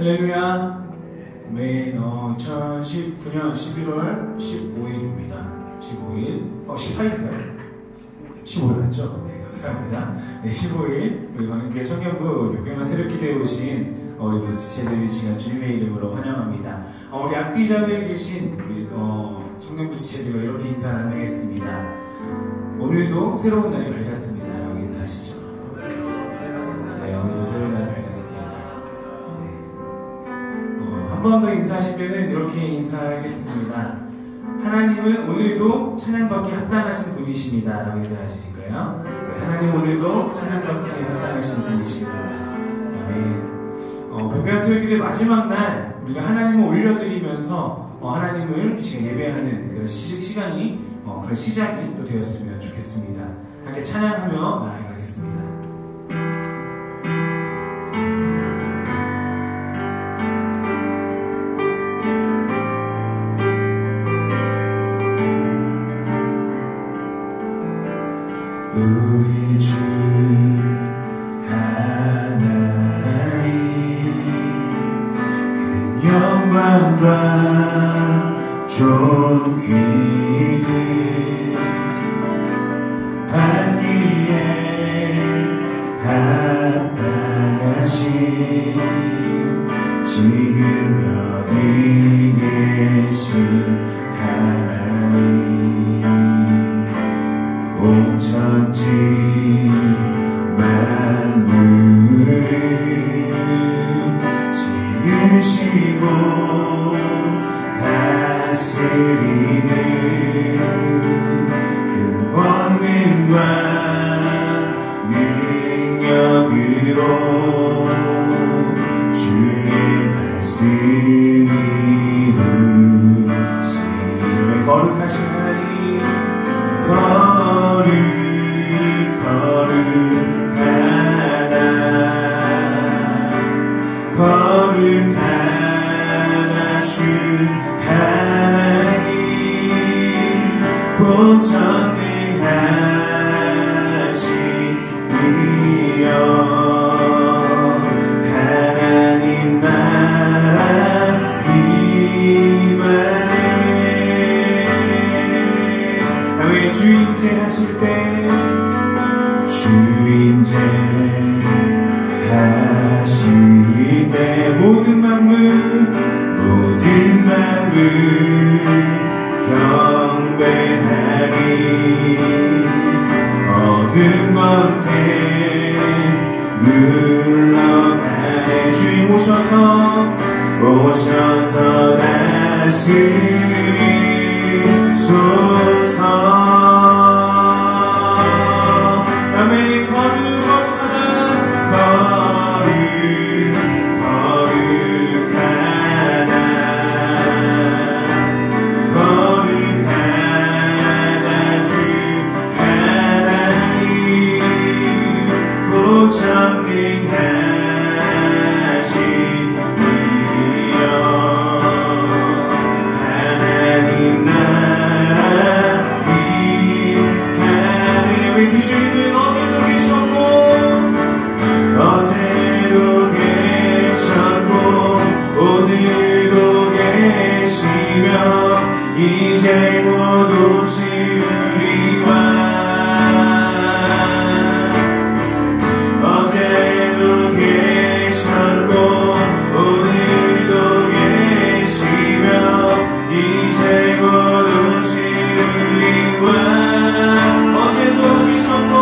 할렐루야. 아멘. 2019년 11월 15일입니다. 15일, 14일인가요? 15일 맞죠? 네, 감사합니다. 네, 15일, 우리 광흥교회 청년부 교회만 새롭게 오신 우리 지체들이 시간 주님의 이름으로 환영합니다. 우리 앞뒤자매에 계신 우리 청년부 지체들과 이렇게 인사 나누겠습니다. 오늘도 새로운 날이 밝았습니다. 라고 인사하시죠. 네, 오늘도 새로운 날이 밝았습니다. 한 번 더 인사하실 때는 이렇게 인사하겠습니다. 하나님은 오늘도 찬양받기 합당하신 분이십니다. 라고 인사하실 거예요. 하나님 오늘도 찬양받기 합당하신 분이십니다. 아멘. 백배한 설교의 마지막 날 우리가 하나님을 올려드리면서 하나님을 이 시간 예배하는 그 시간이 그런 시작이 또 되었으면 좋겠습니다. 함께 찬양하며 나아가겠습니다. 우리 주 하나님 그 영광과 존귀를 받기에 합당하신 지금 여기 계신 온 천지 만물을 지으시고 다스리는 그 권능과 능력으로 주의 말씀이 이루심에 거룩하신 하나님 거룩하다 주 하나님 본전능하신 이여 하나님 나라 임하네. 아멘. 주인제 하실 때 주인제 하실 때 모든 만물 경배하리. 어둠 권세 물러가네. 주님 오셔서 다스리소서. 아멘. 전능하신 이여 하나님 나라 임하네. 왜 주님은 어제도 계셨고 오늘도 계시며 이제 곧 오시리와. 어제도 계셨고 오늘도 계시며 이제 곧 오시리와. 어제도 계셨고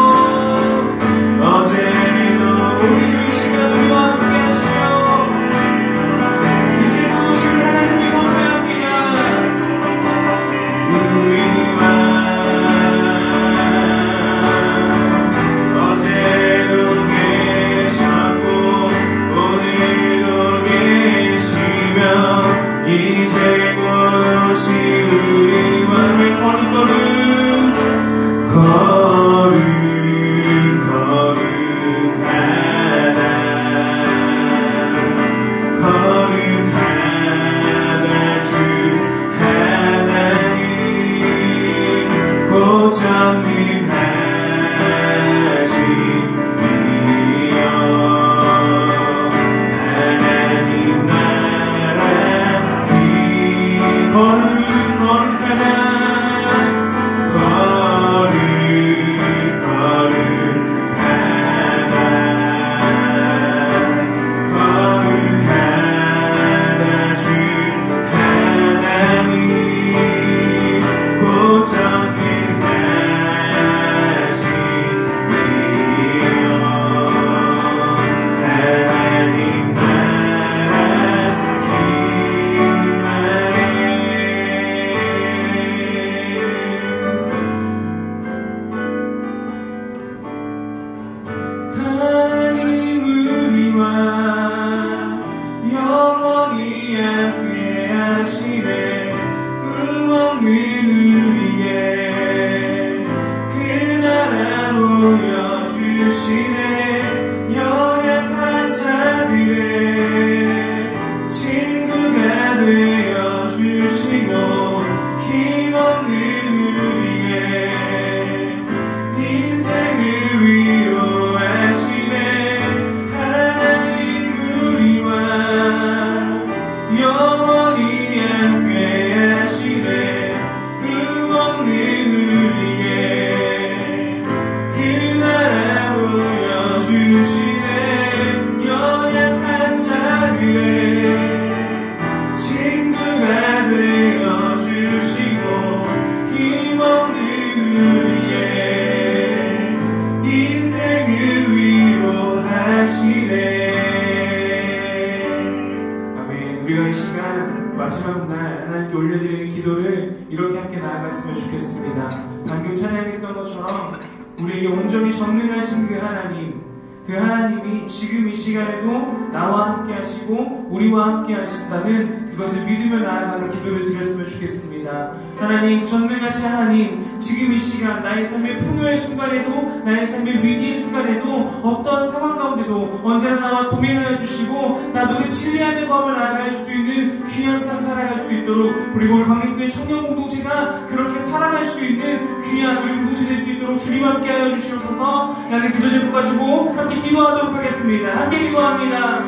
나아갔으면 좋겠습니다. 방금 찬양했던 것처럼 우리에게 온전히 전능하신 그 하나님이 지금 이 시간에도 나와 함께 하시고 우리와 함께 하신다는 그것을 믿으며 나아가는 기도를 드렸으면 좋겠습니다. 하나님, 전능하신 하나님, 지금 이 시간 나의 삶의 풍요의 순간에도 나의 삶의 위기의 순간에도 어떤 상황 가운데도 언제나 나와 동행하여 주시고 나도 그 진리하는 법을 나아갈 수 있는 귀한 삶 살아갈 수 있도록, 그리고 광림교회 청년 공동체가 그렇게 살아갈 수 있는 귀한 우리 공동체 될 수 있도록 주님 함께 하여 주시옵소서. 나는 기도 제목 가지고 함께 기도하도록 하겠습니다. 함께 기도합니다.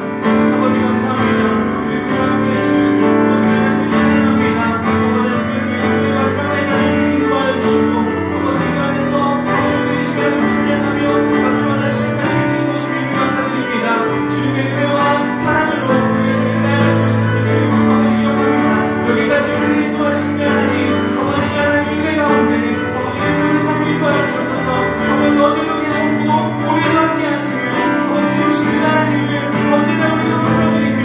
아버지 감사합니다. 아버지 우리와 함께 하시는 아버지 하나님을 찬양합니다. 아버지 하나님의 마지막 날까지 기도하여 주시고 아버지 그 안에서 아버지 우리 이 시간을 찬양하며 마지막 날 시작할 수 있는 것이 주님 감사드립니다. 주님의 은혜와 사랑으로 우리의 삶을 나아갈 수 있었으니 아버지 기억합니다. 여기까지 우리를 인도하신 하나님, 아버지 하나님의 은혜 가운데 아버지 우리의 삶을 인도하여 주셔서 아버지 어제도 계셨고 오늘도 함께 하시며 아버지 오시는 하나님을 언제나 우리가 불러드리며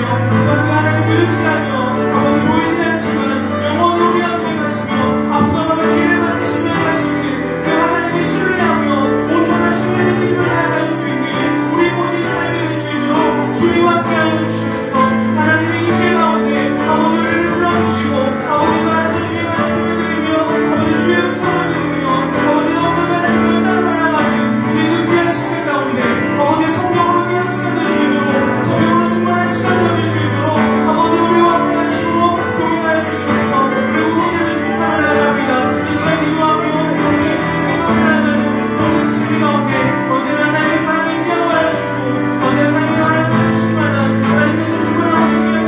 그 하나님을 의지하며 아버지 보이진 않지만 영원히 우리 함께 가시며 앞서가며 길을 막으시며 가시는 그 하나님을 신뢰하며 온전한 신뢰의 길을 나아갈 수 있는 우리 모두의 삶이 될 수 있도록 주님 함께하여 주시옵소서. 하나님의 임재 가운데 아버지 우리를 불러주시고 아버지 그 안에서 주의 말씀을 들으며 아버지 주의 음성을 들으며 아버지 너무나 하나님을 따라가는 우리의 귀한 시간 가운데 아버지 성령으로 귀한 시간 될 수 있도록 성령으로 충만한 시간 될 수 있도록 아버지 우리와 함께 하시도록 동행하여 주시옵소서. 그리고 우리의 축복함을 나갑니다. 이 시간 기도하며 언제나 신세계가 나가는 모든 지식이 가운데 언제나 하나님의 사랑을 기억하여 주시고 언제나 하나님의 하나님을 주시만한 하나님께서 주문하고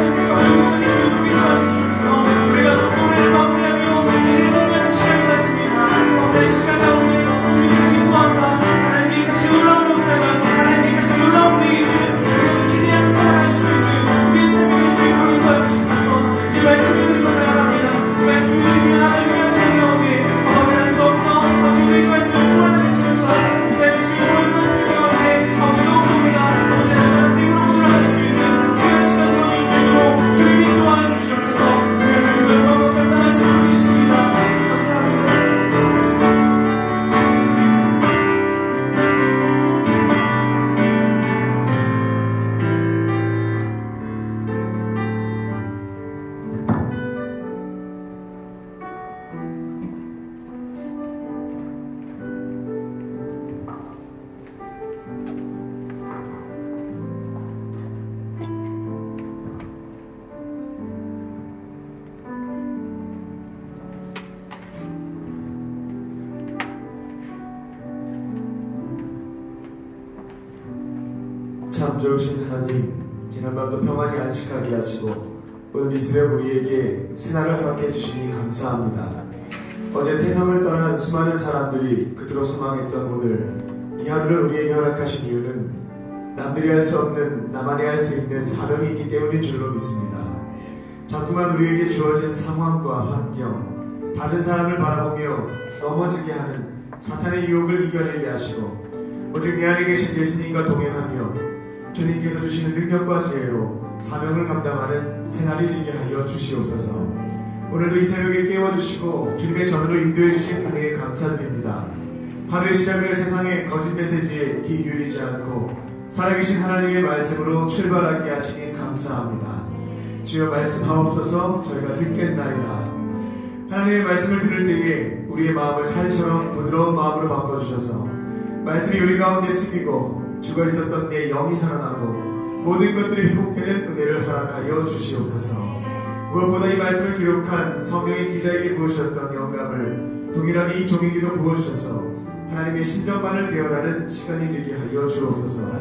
귀한 어려운 못하게 수 있도록 기도하여 주시옵소서. 우리가 노래를 마무리하며 내내 정리하는 시간이 가집니다. 어떤 이 시간 가운데 주님께서 인도하사 하나님께 다시 놀라운 역사가 하나님께 다시 놀라운 일을 우리가 기대하며 살아갈 수 있는 우리의 삶이 될 수 있도록 인도하여 주시옵소서. 이제 말씀을 드리고 나아갑니다. 그 말씀을 드리며 나를 위한 시간 가운데 아버지 하나님 더욱더 아버지 우리의 그 말씀을 충만하게 채우사 이 삶의 주님으로 이 말씀을 가운데 아버지 더욱더 우리가 아버지 하나님 생으로 돌아갈 수 있는 귀한 시간으로 될 수 있도록 주님이 인도하여 주시옵소서. 그 하나님 영광과 감당하신 분이십니다. 감사합니다. 참 좋으신 하나님, 지난밤도 평안히 안식하게 하시고 오늘 이 새벽 우리에게 새날을 허락해 주시니 감사합니다. 어제 세상을 떠난 수많은 사람들이 그토록 소망했던 오늘 이 하루를 우리에게 허락하신 이유는 남들이 할 수 없는 나만이 할 수 있는 사명이 있기 때문인 줄로 믿습니다. 자꾸만 우리에게 주어진 상황과 환경, 다른 사람을 바라보며 넘어지게 하는 사탄의 유혹을 이겨내게 하시고 오직 내 안에 계신 예수님과 동행하며 주님께서 주시는 능력과 지혜로 사명을 감당하는 새날이 되게 하여 주시옵소서. 오늘도 이 새벽에 깨워주시고 주님의 전으로 인도해 주신 은혜에 감사드립니다. 하루의 시작을 세상의 거짓 메시지에 귀 기울이지 않고 살아계신 하나님의 말씀으로 출발하게 하시니 감사합니다. 주여 말씀하옵소서. 저희가 듣겠나이다. 하나님의 말씀을 들을 때에 우리의 마음을 살처럼 부드러운 마음으로 바꿔주셔서 말씀이 우리 가운데 스미고 죽어있었던 내 영이 살아나고 모든 것들이 회복되는 은혜를 허락하여 주시옵소서. 무엇보다 이 말씀을 기록한 성경의 기자에게 부으셨던 영감을 동일하게 이 종에게도 부어주셔서 하나님의 심정만을 대언하는 시간이 되게 하여 주옵소서.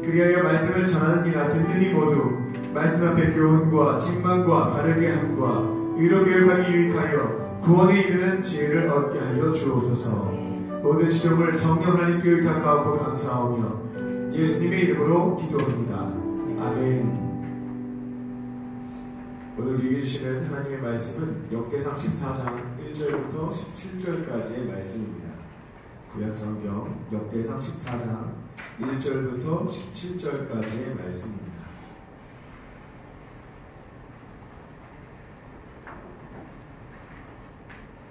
그리하여 말씀을 전하는 이나 듣는 이 모두 말씀 앞에 교훈과 책망과 바르게 함과 의로 교육하기 유익하여 구원에 이르는 지혜를 얻게 하여 주옵소서. 모든 시험을 성령 하나님께 의탁하고 감사하며 예수님의 이름으로 기도합니다. 아멘. 오늘 우리에게 주시는 하나님의 말씀은 역대상 14장 1절부터 17절까지의 말씀입니다. 구약성경 역대상 14장 1절부터 17절까지의 말씀입니다.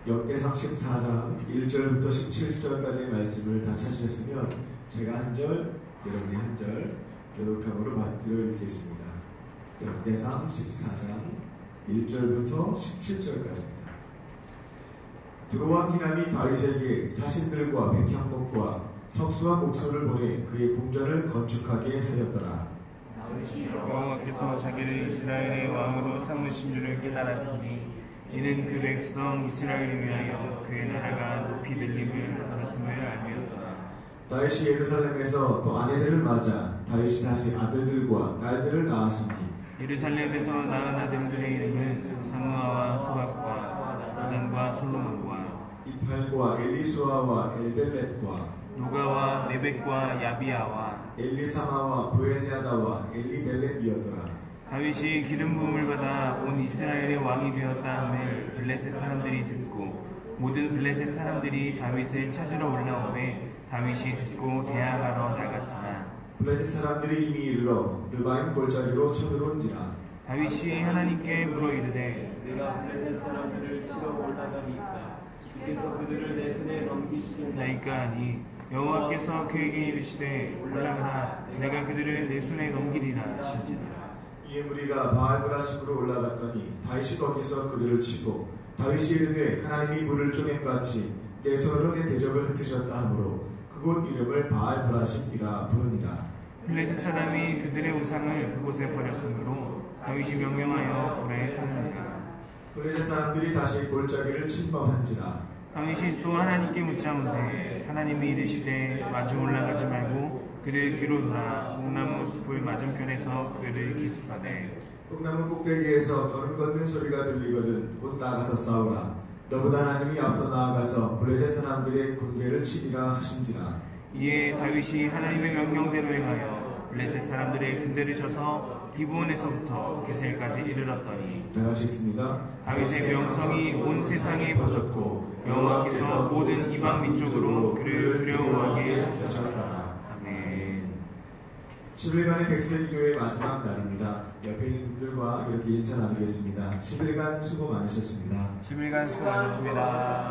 역대상 14장 1절부터 17절까지의 말씀을 다 찾으셨으면 제가 한 절, 여러분이 한 절 교독함으로 받들어 읽겠습니다. 역대상 14장 1절부터 17절까지입니다. 두로와 히람이 다윗에게 사신들과 백향목과 석수와 목소를 보내 그의 궁전을 건축하게 하였더라. 여호와께서 자기를 이스라엘의 왕으로 삼으신 줄을 깨달았으니 이는 그 백성 이스라엘을 위하여 그의 나라가 높이 들림을 받았음을 알미었더라. 다윗이 예루살렘에서 또 아내들을 맞아 다윗이 다시 아들들과 딸들을 낳았으니 예루살렘에서 낳은 아들들의 이름은 상무아와 소박과 나단과 솔로몬과 이팔과 엘리수아와 엘벨렛과 노가와 네벡과 야비아와 엘리사마와 부엘야다와 엘리벨렛이었더라. 다윗이 기름 부음을 받아 온 이스라엘의 왕이 되었다 함을 블레셋 사람들이 듣고 모든 블레셋 사람들이 다윗을 찾으러 올라오매 다윗이 듣고 대항하러 나갔으나 블레셋 사람들이 이미 이르러 르바임 골짜기로 쳐들어온지라. 다윗이 하나님께 물어 이르되 내가 블레셋 사람들을 치러 올라가니까 주께서 그들을 내 손에 넘기시겠나이까 하니 여호와께서 그에게 이르시되 올라가라 내가 그들을 내 손에 넘기리라 하시니라. 이에 무리가 바알브라심으로 올라갔더니 다윗이 거기서 그들을 치고 다윗이 이르되 하나님이 물을 쪼갠같이 내 손으로 내 대적을 흩으셨다 하므로 그곳 이름을 바알브라심이라 부르니라. 블레셋 사람이 그들의 우상을 그곳에 버렸으므로 다윗이 명령하여 불에 쏘느니라. 블레셋 사람들이 다시 골짜기를 침범한지라. 다윗이 또 하나님께 묻자온데 하나님이 이르시되 마주 올라가지 말고 그를 뒤로 돌아 옥나무 숲을 맞은편에서 그를 기습하되 옥나무 꼭대기에서 걸음 걷는 소리가 들리거든 곧 나가서 싸우라. 너보다 하나님이 앞서 나아가서 블레셋 사람들의 군대를 치리라 하신지라. 이에 다윗이 하나님의 명령대로 행하여 블레셋 사람들의 군대를 쳐서 기브온에서부터 게셀까지 이르렀더니 다 같이 읽습니다. 다윗의 명성이 온 세상에 퍼졌고 여호와께서 모든 이방 민족으로 그를 두려워하게 하셨다. 아멘. 10일간의 백설기도의 마지막 날입니다. 옆에 있는 분들과 이렇게 인사 나누겠습니다. 10일간 수고 많으셨습니다. 10일간 수고 많으셨습니다.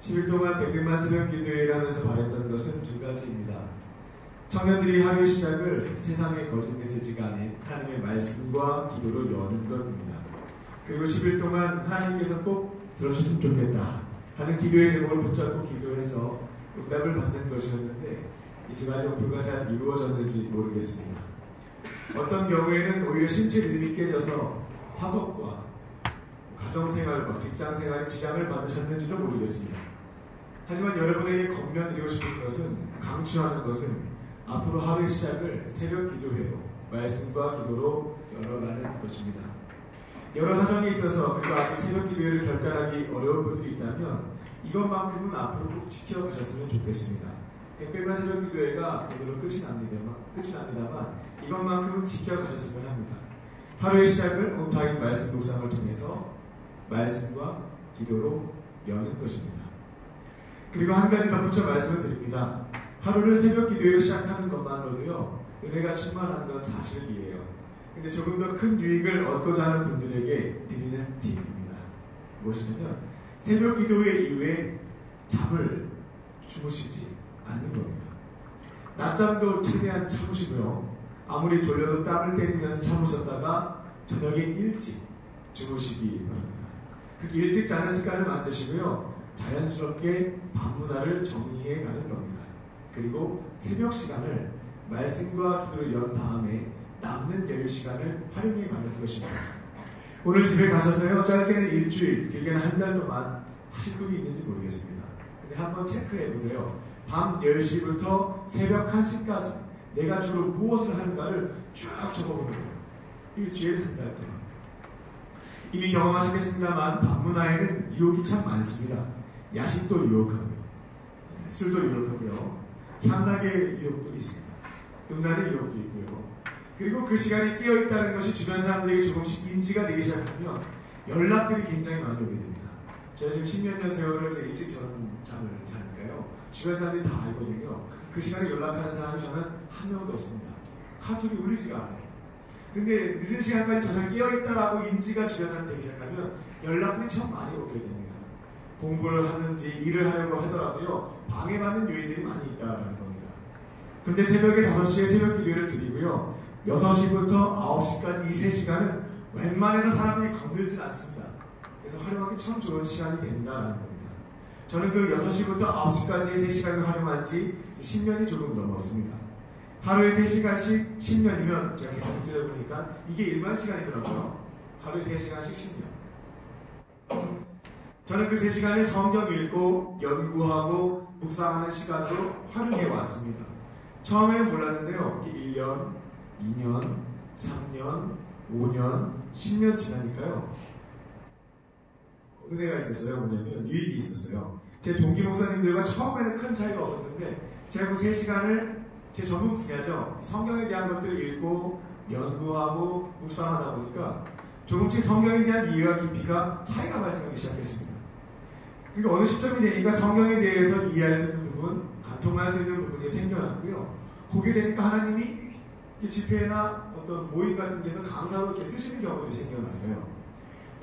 10일 동안 백백만 새벽 기도회를 하면서 바랬던 것은 두 가지입니다. 청년들이 하루의 시작을 세상의 거짓 메시지가 아닌 하나님의 말씀과 기도로 여는 것입니다. 그리고 10일 동안 하나님께서 꼭 들어주셨으면 좋겠다 하는 기도의 제목을 붙잡고 기도해서 응답을 받는 것이었는데 이 두 가지 목표가 잘 이루어졌는지 모르겠습니다. 어떤 경우에는 오히려 신체 리듬이 깨져서 학업과 가정생활과 직장생활에 지장을 받으셨는지도 모르겠습니다. 하지만 여러분에게 권면드리고 싶은 것은, 강추하는 것은 앞으로 하루의 시작을 새벽 기도회로 말씀과 기도로 열어가는 것입니다. 여러 사정이 있어서 그리고 아직 새벽 기도회를 결단하기 어려운 분들이 있다면 이것만큼은 앞으로 꼭 지켜가셨으면 좋겠습니다. 백백만 새벽 기도회가 오늘은 끝이 납니다만 이것만큼은 지켜가셨으면 합니다. 하루의 시작을 온타임 말씀 묵상을 통해서 말씀과 기도로 여는 것입니다. 그리고 한 가지 덧붙여 말씀을 드립니다. 하루를 새벽 기도회로 시작하는 것만으로도요 은혜가 충만한 건 사실이에요. 근데 조금 더 큰 유익을 얻고자 하는 분들에게 드리는 팁입니다. 무엇이냐면 새벽 기도회 이후에 잠을 주무시지 않는 겁니다. 낮잠도 최대한 참으시고요. 아무리 졸려도 뺨을 때리면서 참으셨다가 저녁에 일찍 주무시기 바랍니다. 그렇게 일찍 자는 습관을 만드시고요. 자연스럽게 밤 문화를 정리해 가는 겁니다. 그리고 새벽 시간을 말씀과 기도를 연 다음에 남는 여유 시간을 활용해 가는 것입니다. 오늘 집에 가셔서요. 짧게는 일주일, 길게는 한 달 동안 하실 분이 있는지 모르겠습니다. 근데 한번 체크해 보세요. 밤 10시부터 새벽 1시까지 내가 주로 무엇을 하는가를 쭉 적어보는 거예요. 일주일 한 달 동안. 이미 경험하셨겠습니다만 밤 문화에는 유혹이 참 많습니다. 야식도 유혹하고요. 술도 유혹하고요. 향락의 유혹도 있습니다. 음란의 유혹도 있고요. 그리고 그 시간에 깨어있다는 것이 주변 사람들에게 조금씩 인지가 되기 시작하면 연락들이 굉장히 많이 오게 됩니다. 제가 지금 10몇 년 세월을 이제 일찍 잠을 자니까요. 주변 사람들이 다 알거든요. 그 시간에 연락하는 사람이 저는 한 명도 없습니다. 카톡이 울리지가 않아요. 근데 늦은 시간까지 저녁에 깨어있다라고 인지가 주변 사람 되기 시작하면 연락들이 참 많이 오게 됩니다. 공부를 하든지 일을 하려고 하더라도요, 방해받는 요인들이 많이 있다는 겁니다. 그런데 새벽에 5시에 새벽 기도를 드리고요, 6시부터 9시까지 이 3시간은 웬만해서 사람들이 건들진 않습니다. 그래서 활용하기 참 좋은 시간이 된다는 겁니다. 저는 그 6시부터 9시까지의 3시간을 활용한 지 10년이 조금 넘었습니다. 하루에 3시간씩 10년이면 제가 계속 들어보니까 이게 일반 시간이더라고요. 하루에 3시간씩 10년. 저는 그 3시간을 성경 읽고 연구하고 묵상하는 시간으로 활용해 왔습니다. 처음에는 몰랐는데요. 1년, 2년, 3년, 5년, 10년 지나니까요. 은혜가 있었어요. 뭐냐면 유익이 있었어요. 제 동기 목사님들과 처음에는 큰 차이가 없었는데 제가 그 3시간을 제 전문 분야죠. 성경에 대한 것들을 읽고 연구하고 묵상하다 보니까 조금씩 성경에 대한 이해와 깊이가 차이가 발생하기 시작했습니다. 그러니까 어느 시점이 되니까 성경에 대해서 이해할 수 있는 부분, 간통할 수 있는 부분이 생겨났고요. 그게 되니까 하나님이 집회나 어떤 모임 같은 데서 강사로 이렇게 쓰시는 경우들이 생겨났어요.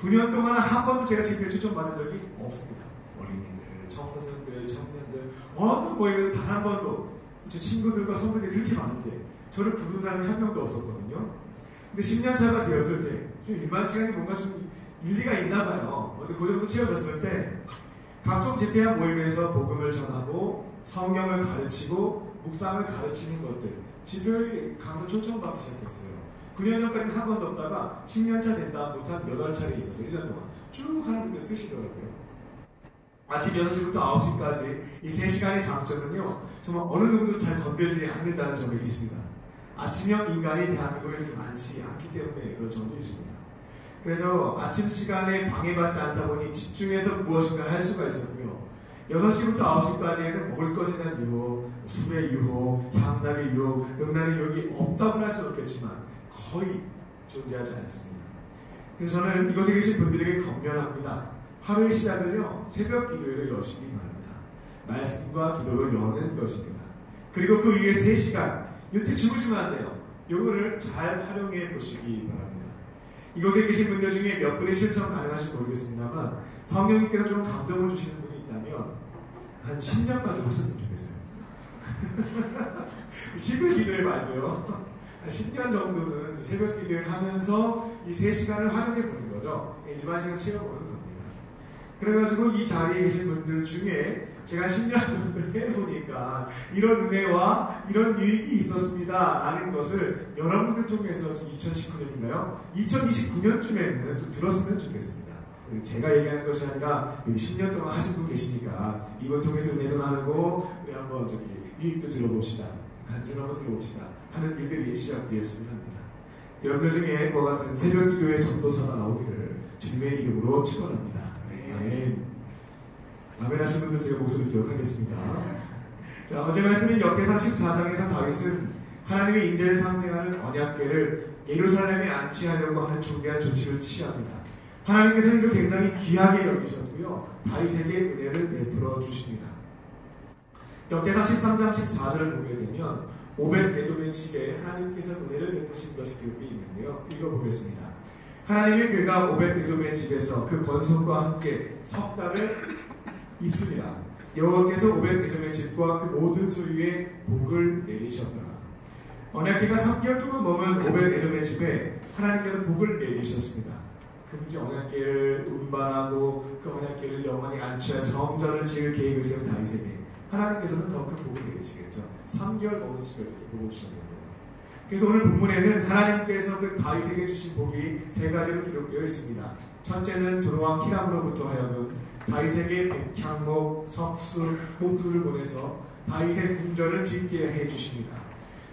9년 동안 한 번도 제가 집회에 초청받은 적이 없습니다. 어린이들, 청소년들, 청년들, 어떤 모임에서 단 한 번도 저 친구들과 선배들이 그렇게 많은데 저를 부른 사람이 한 명도 없었거든요. 근데 10년 차가 되었을 때 좀 일반 시간이 뭔가 좀 일리가 있나 봐요. 어떻게 그 정도 채워졌을 때 각종 집회와 모임에서 복음을 전하고 성경을 가르치고 묵상을 가르치는 것들, 집회의 강사 초청받기 시작했어요. 9년 전까지는 한 번도 없다가 10년 차 된 다음부터 한 8차례 있었어요. 1년 동안 쭉 하나님께서 쓰시더라고요. 아침 6시부터 9시까지 이 3시간의 장점은요, 정말 어느 누구도 잘 건들지 않는다는 점이 있습니다. 아침형 인간이 대한민국에 이렇게 많지 않기 때문에 그런 점도 있습니다. 그래서 아침 시간에 방해받지 않다 보니 집중해서 무엇인가 할 수가 있었고요. 6시부터 9시까지에는 먹을 것에 대한 유혹, 술의 유혹, 향락의 유혹, 음란의 유혹이 없다고는 할 수는 없겠지만 거의 존재하지 않습니다. 그래서 저는 이곳에 계신 분들에게 권면합니다. 하루의 시작을요, 새벽 기도회를 여시기 바랍니다. 말씀과 기도로 여는 것입니다. 그리고 그 위에 3시간, 이때 주무시면 안 돼요. 요거를 잘 활용해 보시기 바랍니다. 이곳에 계신 분들 중에 몇 분이 실천 가능하실지 모르겠습니다만 성령님께서 좀 감동을 주시는 분이 있다면 한 10년만 좀 하셨으면 좋겠어요. 10일 기도회 말고요. 한 10년 정도는 새벽 기도회를 하면서 이 3시간을 활용해 보는 거죠. 일반 시간 채워보는 겁니다. 그래가지고 이 자리에 계신 분들 중에 제가 10년 정도 해보니까 이런 은혜와 이런 유익이 있었습니다 라는 것을 여러분들 통해서 2019년인가요? 2029년쯤에는 좀 들었으면 좋겠습니다. 제가 얘기하는 것이 아니라 여기 10년 동안 하신 분 계시니까 이걸 통해서 은혜도 나누고 우리 한번 유익도 들어봅시다. 간증 한번 들어봅시다 하는 일들이 시작되었으면 합니다. 여러분들 중에 그와 같은 새벽 기도의 전도서가 나오기를 주님의 이름으로 축원합니다. 아멘. 아멘 하신 분들 제가 목소리 기억하겠습니다. 자, 어제 말씀인 역대상 14장에서 다윗은 하나님의 인재를 상징하는 언약궤를 예루살렘에 안치하려고 하는 중대한 조치를 취합니다. 하나님께서는 이를 굉장히 귀하게 여기셨고요. 다윗에게 은혜를 베풀어 주십니다. 역대상 13장 14절을 보게 되면 오벳에돔의 집에 하나님께서 은혜를 베푸신 것이 기록되어 있는데요. 읽어보겠습니다. 하나님의 궤가 오벳에돔의 집에서 그 권속과 함께 석 달을 있으리라. 여호와께서 오벳에돔의 집과 그 모든 소유에 복을 내리셨더라. 언약궤가 3개월 동안 머문 오벳에돔의 집에 하나님께서 복을 내리셨습니다. 그 문제 언약궤를 운반하고 그 언약궤를 영원히 안치할 성전을 지을 계획을 세운 다윗에게 하나님께서는 더 큰 복을 내리시겠죠. 3개월 머문 집에 이렇게 복을 주셨는데요. 그래서 오늘 본문에는 하나님께서 그 다윗에게 주신 복이 3가지로 기록되어 있습니다. 첫째는 두로왕 히람으로부터 하여금 다윗에게 백향목, 석술, 목술을 보내서 다윗의 궁전을 짓게 해주십니다.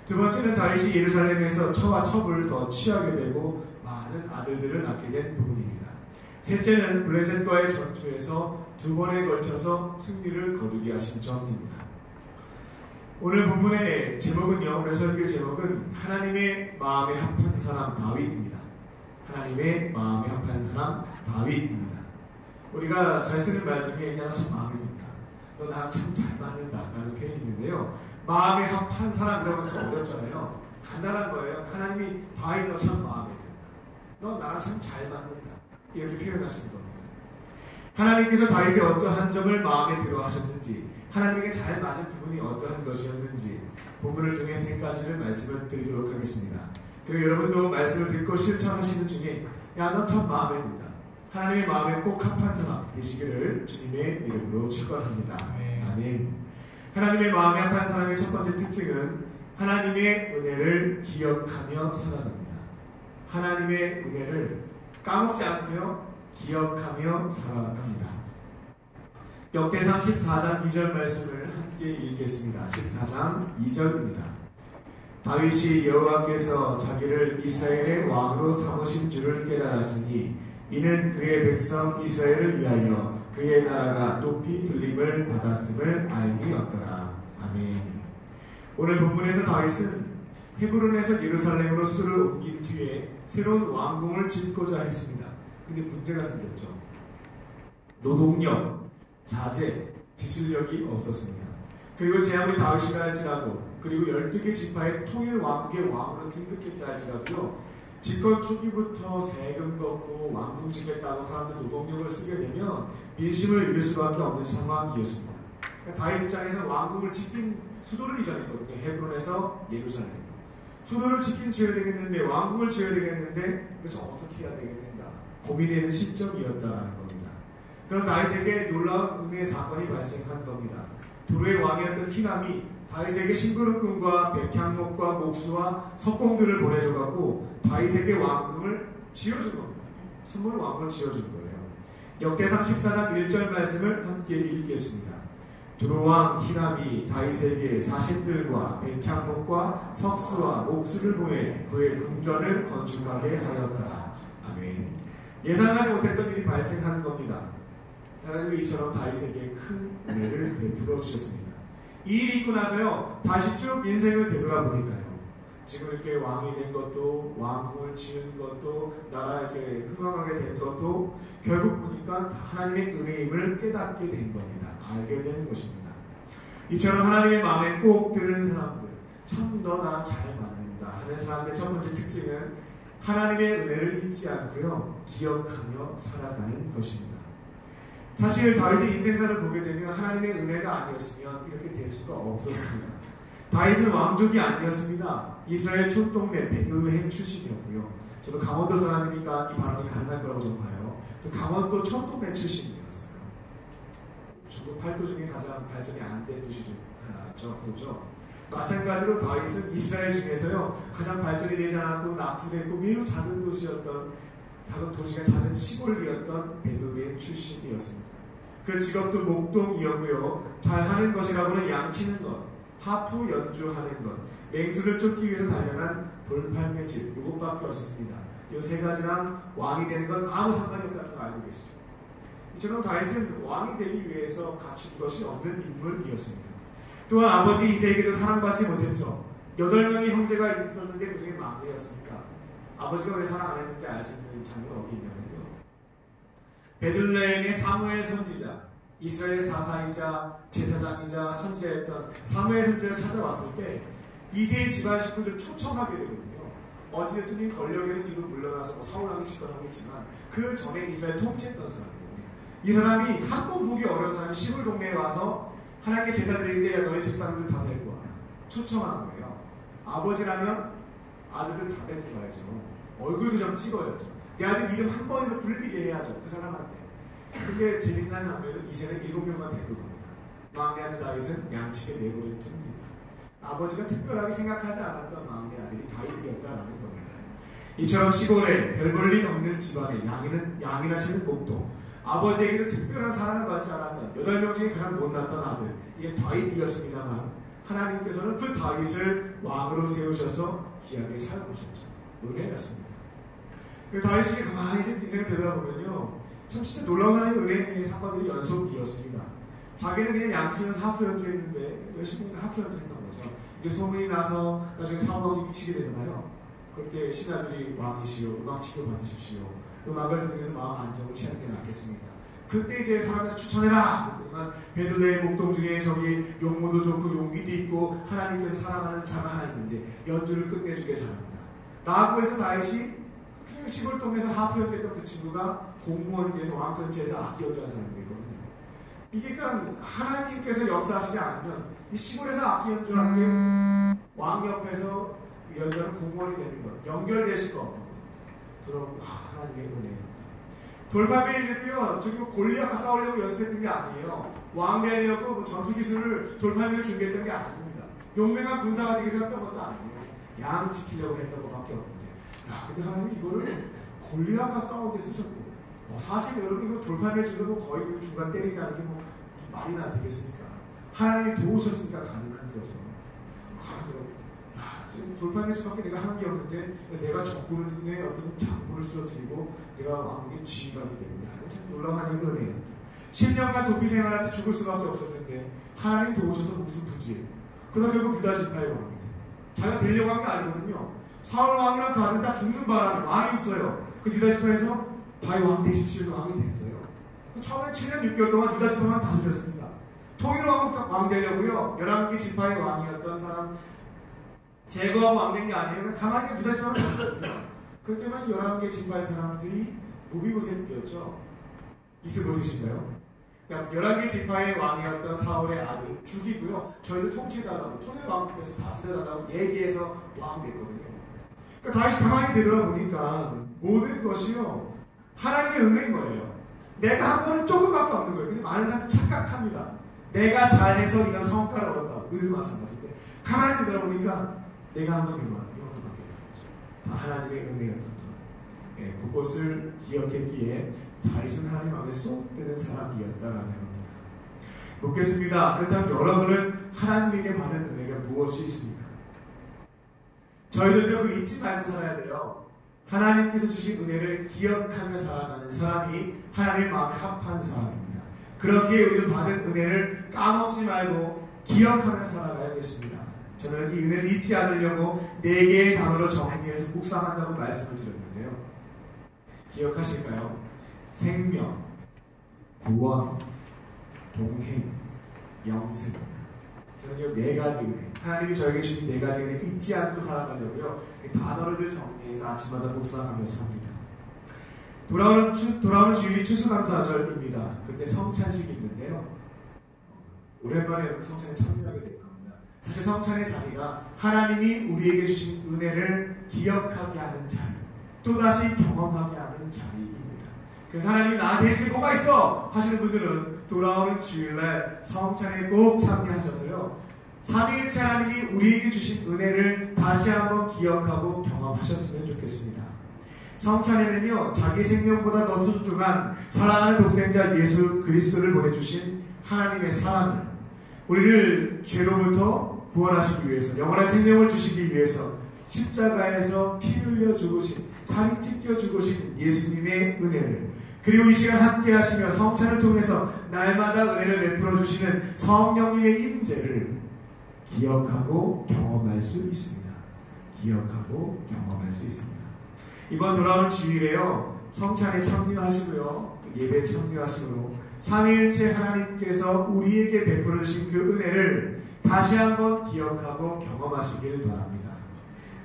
두 번째는 다윗이 예루살렘에서 처와 첩을 더 취하게 되고 많은 아들들을 낳게 된 부분입니다. 셋째는 블레셋과의 전투에서 2번에 걸쳐서 승리를 거두게 하신 점입니다. 오늘 본문의 제목은요, 오늘 설교 제목은 하나님의 마음에 합한 사람 다윗입니다. 하나님의 마음에 합한 사람 다윗입니다. 우리가 잘 쓰는 말 중에 야, 너 참 마음에 든다. 너 나랑 참 잘 맞는다 라는 표현이 있는데요. 마음에 합한 사람이라고 하면 좀 어렵잖아요. 간단한 거예요. 하나님이 다윗 너 참 마음에 든다. 너 나랑 참 잘 맞는다. 이렇게 표현하시는 겁니다. 하나님께서 다윗의 어떠한 점을 마음에 들어 하셨는지, 하나님에게 잘 맞은 부분이 어떠한 것이었는지 본문을 통해 세 가지를 말씀을 드리도록 하겠습니다. 그리고 여러분도 말씀을 듣고 실천하시는 중에 야, 너 참 마음에 든다, 하나님의 마음에 꼭 합한 사람 되시기를 주님의 이름으로 축원합니다. 아멘. 하나님의 마음에 합한 사람의 첫 번째 특징은 하나님의 은혜를 기억하며 살아갑니다. 하나님의 은혜를 까먹지 않고요, 기억하며 살아갑니다. 역대상 14장 2절 말씀을 함께 읽겠습니다. 14장 2절입니다. 다윗이 여호와께서 자기를 이스라엘의 왕으로 삼으신 줄을 깨달았으니 이는 그의 백성 이스라엘을 위하여 그의 나라가 높이 들림을 받았음을 알미었더라. 아멘. 오늘 본문에서 다윗은 헤브론에서 예루살렘으로 수도를 옮긴 뒤에 새로운 왕궁을 짓고자 했습니다. 근데 문제가 생겼죠. 노동력, 자재, 기술력이 없었습니다. 그리고 제 아무리 다윗이라 할지라도, 그리고 12개 지파의 통일 왕국의 왕으로 등극했다 할지라도요, 집권 초기부터 세금 걷고 왕궁 짓겠다고 사람들 노동력을 쓰게 되면 민심을 잃을 수밖에 없는 상황이었습니다. 그러니까 다윗 입장에서 왕궁을 짓긴 수도를 이전했거든요. 헤브론에서 예루살렘. 수도를 짓긴 지어야 되겠는데, 왕궁을 지어야 되겠는데, 그래서 어떻게 해야 되겠는가 고민되는 시점이었다라는 겁니다. 그럼 다윗에게 놀라운 은혜의 사건이 발생한 겁니다. 두로의 왕이었던 히람이 다윗에게 심부름꾼과 백향목과 목수와 석공들을 보내줘갖고 다윗에게 왕궁을 지어준 겁니다. 선물로 왕궁을 지어준 거예요. 역대상 14장 1절 말씀을 함께 읽겠습니다. 두로왕 히람이 다윗에게 사신들과 백향목과 석수와 목수를 보내 그의 궁전을 건축하게 하였다. 아멘. 예상하지 못했던 일이 발생한 겁니다. 하나님이 이처럼 다윗에게 큰 은혜를 베풀어 주셨습니다. 이 일이 있고 나서요, 다시 쭉 인생을 되돌아보니까요, 지금 이렇게 왕이 된 것도, 왕궁을 지은 것도, 나라 이렇게 흥왕하게 된 것도 결국 보니까 하나님의 은혜임을 깨닫게 된 겁니다. 알게 된 것입니다. 이처럼 하나님의 마음에 꼭 드는 사람들, 참 너 나랑 잘 맞는다 하는 사람들의 첫 번째 특징은 하나님의 은혜를 잊지 않고요, 기억하며 살아가는 것입니다. 사실 다윗의 인생사를 보게 되면 하나님의 은혜가 아니었으면 이렇게 될 수가 없었습니다. 다윗은 왕족이 아니었습니다. 이스라엘 촌동네 베들레헴 출신이었고요. 저도 강원도 사람이니까 이 발언이 가능할 거라고 저는 봐요. 또 강원도 촌동네 출신이었어요. 전국 8도 중에 가장 발전이 안 된 도시 중 하나죠. 마찬가지로 다윗은 이스라엘 중에서요, 가장 발전이 되지 않았고 낙후됐고 매우 작은 도시였던, 작은 도시가 작은 시골이었던 베들레헴 출신이었습니다. 그 직업도 목동이었고요. 잘하는 것이라고는 양치는 것, 하프 연주하는 것, 맹수를 쫓기 위해서 달려간 돌팔매질, 이것밖에 없었습니다. 이 세 가지랑 왕이 되는 건 아무 상관이 없다는 걸 알고 계시죠. 이처럼 다윗은 왕이 되기 위해서 갖춘 것이 없는 인물이었습니다. 또한 아버지 이새에게도 사랑받지 못했죠. 8명의 형제가 있었는데 그 중에 막내였으니까 아버지가 왜 사랑 안 했는지 알 수 있는 장면이 어디 있냐면요, 베들레헴의 사무엘 선지자, 이스라엘 사사이자 제사장이자 선지자였던 사무엘 선지자가 찾아왔을 때 이새의 집안 식구들 초청하게 되거든요. 어찌됐든 권력에서 뒤로 물러나서 사울왕이 집권하겠지만 그 전에 이스라엘 통치했던 사람이거든요. 이 사람이 한 번 보기 어려운 사람이 시골 동네에 와서 하나님께 제사 드리는데 너희 집사람들 다 데리고 와라. 초청하는 거예요. 아버지라면 아들들 다 데리고 와야죠. 얼굴도 좀 찍어야죠. 내 아들 이름 한 번이라도 불리게 해야죠. 그 사람한테. 근데 재밌는 장면은 이새는 7명만 데리고 갑니다. 막내 다윗은 양측에 내버려 둡니다. 아버지가 특별하게 생각하지 않았던 막내 아들이 다윗이었다라는 겁니다. 이처럼 시골에 별 볼 일 없는 집안에 양이나 치는 목동, 아버지에게도 특별한 사랑을 받지 않았던 8명 중에 가장 못났던 아들, 이게 다윗이었습니다만 하나님께서는 그 다윗을 왕으로 세우셔서 귀하게 사용하셨죠. 은혜였습니다. 그리고 다윗이 가만히 인생을 되돌아보면요, 참 진짜 놀라운 하나님의 은혜의 사건들이 연속이었습니다. 자기는 그냥 양치는 하프 연주했는데 열심히 하프 연주했던 거죠. 이게 소문이 나서 나중에 사울왕이 미치게 되잖아요. 그때 신하들이 왕이시오, 음악 치료 받으십시오. 음악을 들으면서 마음 안정을 취하는 게 낫겠습니다. 그때 이제 사람들한테 추천해라. 그러면 베들레헴 목동 중에 저기 용모도 좋고 용기도 있고 하나님께서 사랑하는 자가 하나 있는데 연주를 끝내주게 잘합니다. 라고 해서 다윗이 그냥 시골동에서 하프 연주했던 그 친구가 공무원이 돼서 왕 근처에서 악기 연주하는 사람이 되거든요. 이게 그러니까 하나님께서 역사하시지 않으면 이 시골에서 악기 연주하는 게 왕 옆에서 연주하는 공무원이 되는 것, 연결될 수가 없는 거예요. 들어보면 하나님의 은혜였다. 돌팔매일도요, 저기 골리앗과 싸우려고 연습했던 게 아니에요. 왕 되려고 뭐 전투 기술을 돌팔매를 준비했던 게 아닙니다. 용맹한 군사가 되기 위해서 했던 것도 아니에요. 양 지키려고 했던 것밖에 없는데, 근데 하나님이 이거를 골리앗과 싸우게 쓰셨고, 사실 여러분 이거 돌팔매 주는 거 거의 그 중간 때리다는 게 뭐 말이나 되겠습니까? 하나님이 도우셨으니까 가능한 거죠. 가능하더라고요. 돌팔매 수밖에 내가 한 게 없는데 내가 적군의 어떤 장군을 쓰러뜨리고 내가 왕국의 지휘관이 됩니다. 참 놀라운 하나님의 은혜였다. 10년간 도피 생활할 때 죽을 수밖에 없었는데 하나님 도우셔서 무슨 부지예요. 그러다 결국 유다 지파의 왕이 돼요. 자기가 되려고 한 게 아니거든요. 사울 왕이랑 그 아들 다 죽는 바람에 왕이 없어요. 그 유다 지파에서 바위 왕 되십시오 해서 왕이 됐어요. 그 처음에 7년 6개월 동안 유다 지파만 다스렸습니다. 통일 왕 되려고요. 11개 지파의 왕이었던 사람 제거하고 왕 된 게 아니에요. 가만히 유다 지파만 다스렸어요. 그럴 때만 11개 지파의 사람들이 무비보셋이었죠. 이스보셋인가요? 11개 지파의 왕이었던 사울의 아들 죽이고요. 저희를 통치해달라고 통일 왕국에서 다스려달라고 얘기해서 왕 됐거든요. 그러니까 다시 가만히 되돌아보니까 모든 것이요 하나님의 은혜인 거예요. 내가 한 번은 조금밖에 없는 거예요. 근데 많은 사람들이 착각합니다. 내가 잘해서 이런 성과를 얻었다. 우리도 마찬가지인데 가만히 되돌아보니까 내가 한 번 이만큼밖에 없죠. 다 하나님의 은혜였던 것. 예, 그것을 기억했기에 다윗은 하나님 마음에 쏙 드는 사람이었다라는 겁니다. 묻겠습니다. 그렇다면 여러분은 하나님에게 받은 은혜가 무엇이 있습니까? 저희들도 그 잊지 말고 살아야 돼요. 하나님께서 주신 은혜를 기억하며 살아가는 사람이 하나님 마음에 합한 사람입니다. 그렇기에 우리도 받은 은혜를 까먹지 말고 기억하며 살아가야겠습니다. 저는 이 은혜를 잊지 않으려고 4개의 단어로 정리해서 묵상한다고 말씀을 드렸는데요. 기억하실까요? 생명, 구원, 동행, 영생입니다. 저는 이 4가지 은혜, 하나님이 저에게 주신 4가지 은혜 잊지 않고 살아가려고요. 그 단어를 정리해서 아침마다 묵상하면서 합니다. 돌아오는 주일이 추수감사절입니다. 그때 성찬식이 있는데요. 오랜만에 성찬에 참여하게 될 겁니다. 사실 성찬의 자리가 하나님이 우리에게 주신 은혜를 기억하게 하는 자리, 또다시 경험하게 하는 자리입니다. 그래서 하나님이 나한테 해줄 게 뭐가 있어? 하시는 분들은 돌아오는 주일날 성찬에 꼭 참여하셔서요. 삼위일체 하나님이 우리에게 주신 은혜를 다시 한번 기억하고 경험하셨으면 좋겠습니다. 성찬에는요, 자기 생명보다 더 소중한 사랑하는 독생자 예수 그리스도를 보내주신 하나님의 사랑을, 우리를 죄로부터 구원하시기 위해서, 영원한 생명을 주시기 위해서 십자가에서 피 흘려 죽으신, 살이 찢겨 죽으신 예수님의 은혜를, 그리고 이 시간 함께 하시며 성찬을 통해서 날마다 은혜를 베풀어 주시는 성령님의 임재를 기억하고 경험할 수 있습니다. 기억하고 경험할 수 있습니다. 이번 돌아오는 주일에요, 성찬에 참여하시고요, 예배에 참여하시므로 삼위일체 하나님께서 우리에게 베풀어 주신 그 은혜를 다시 한번 기억하고 경험하시길 바랍니다.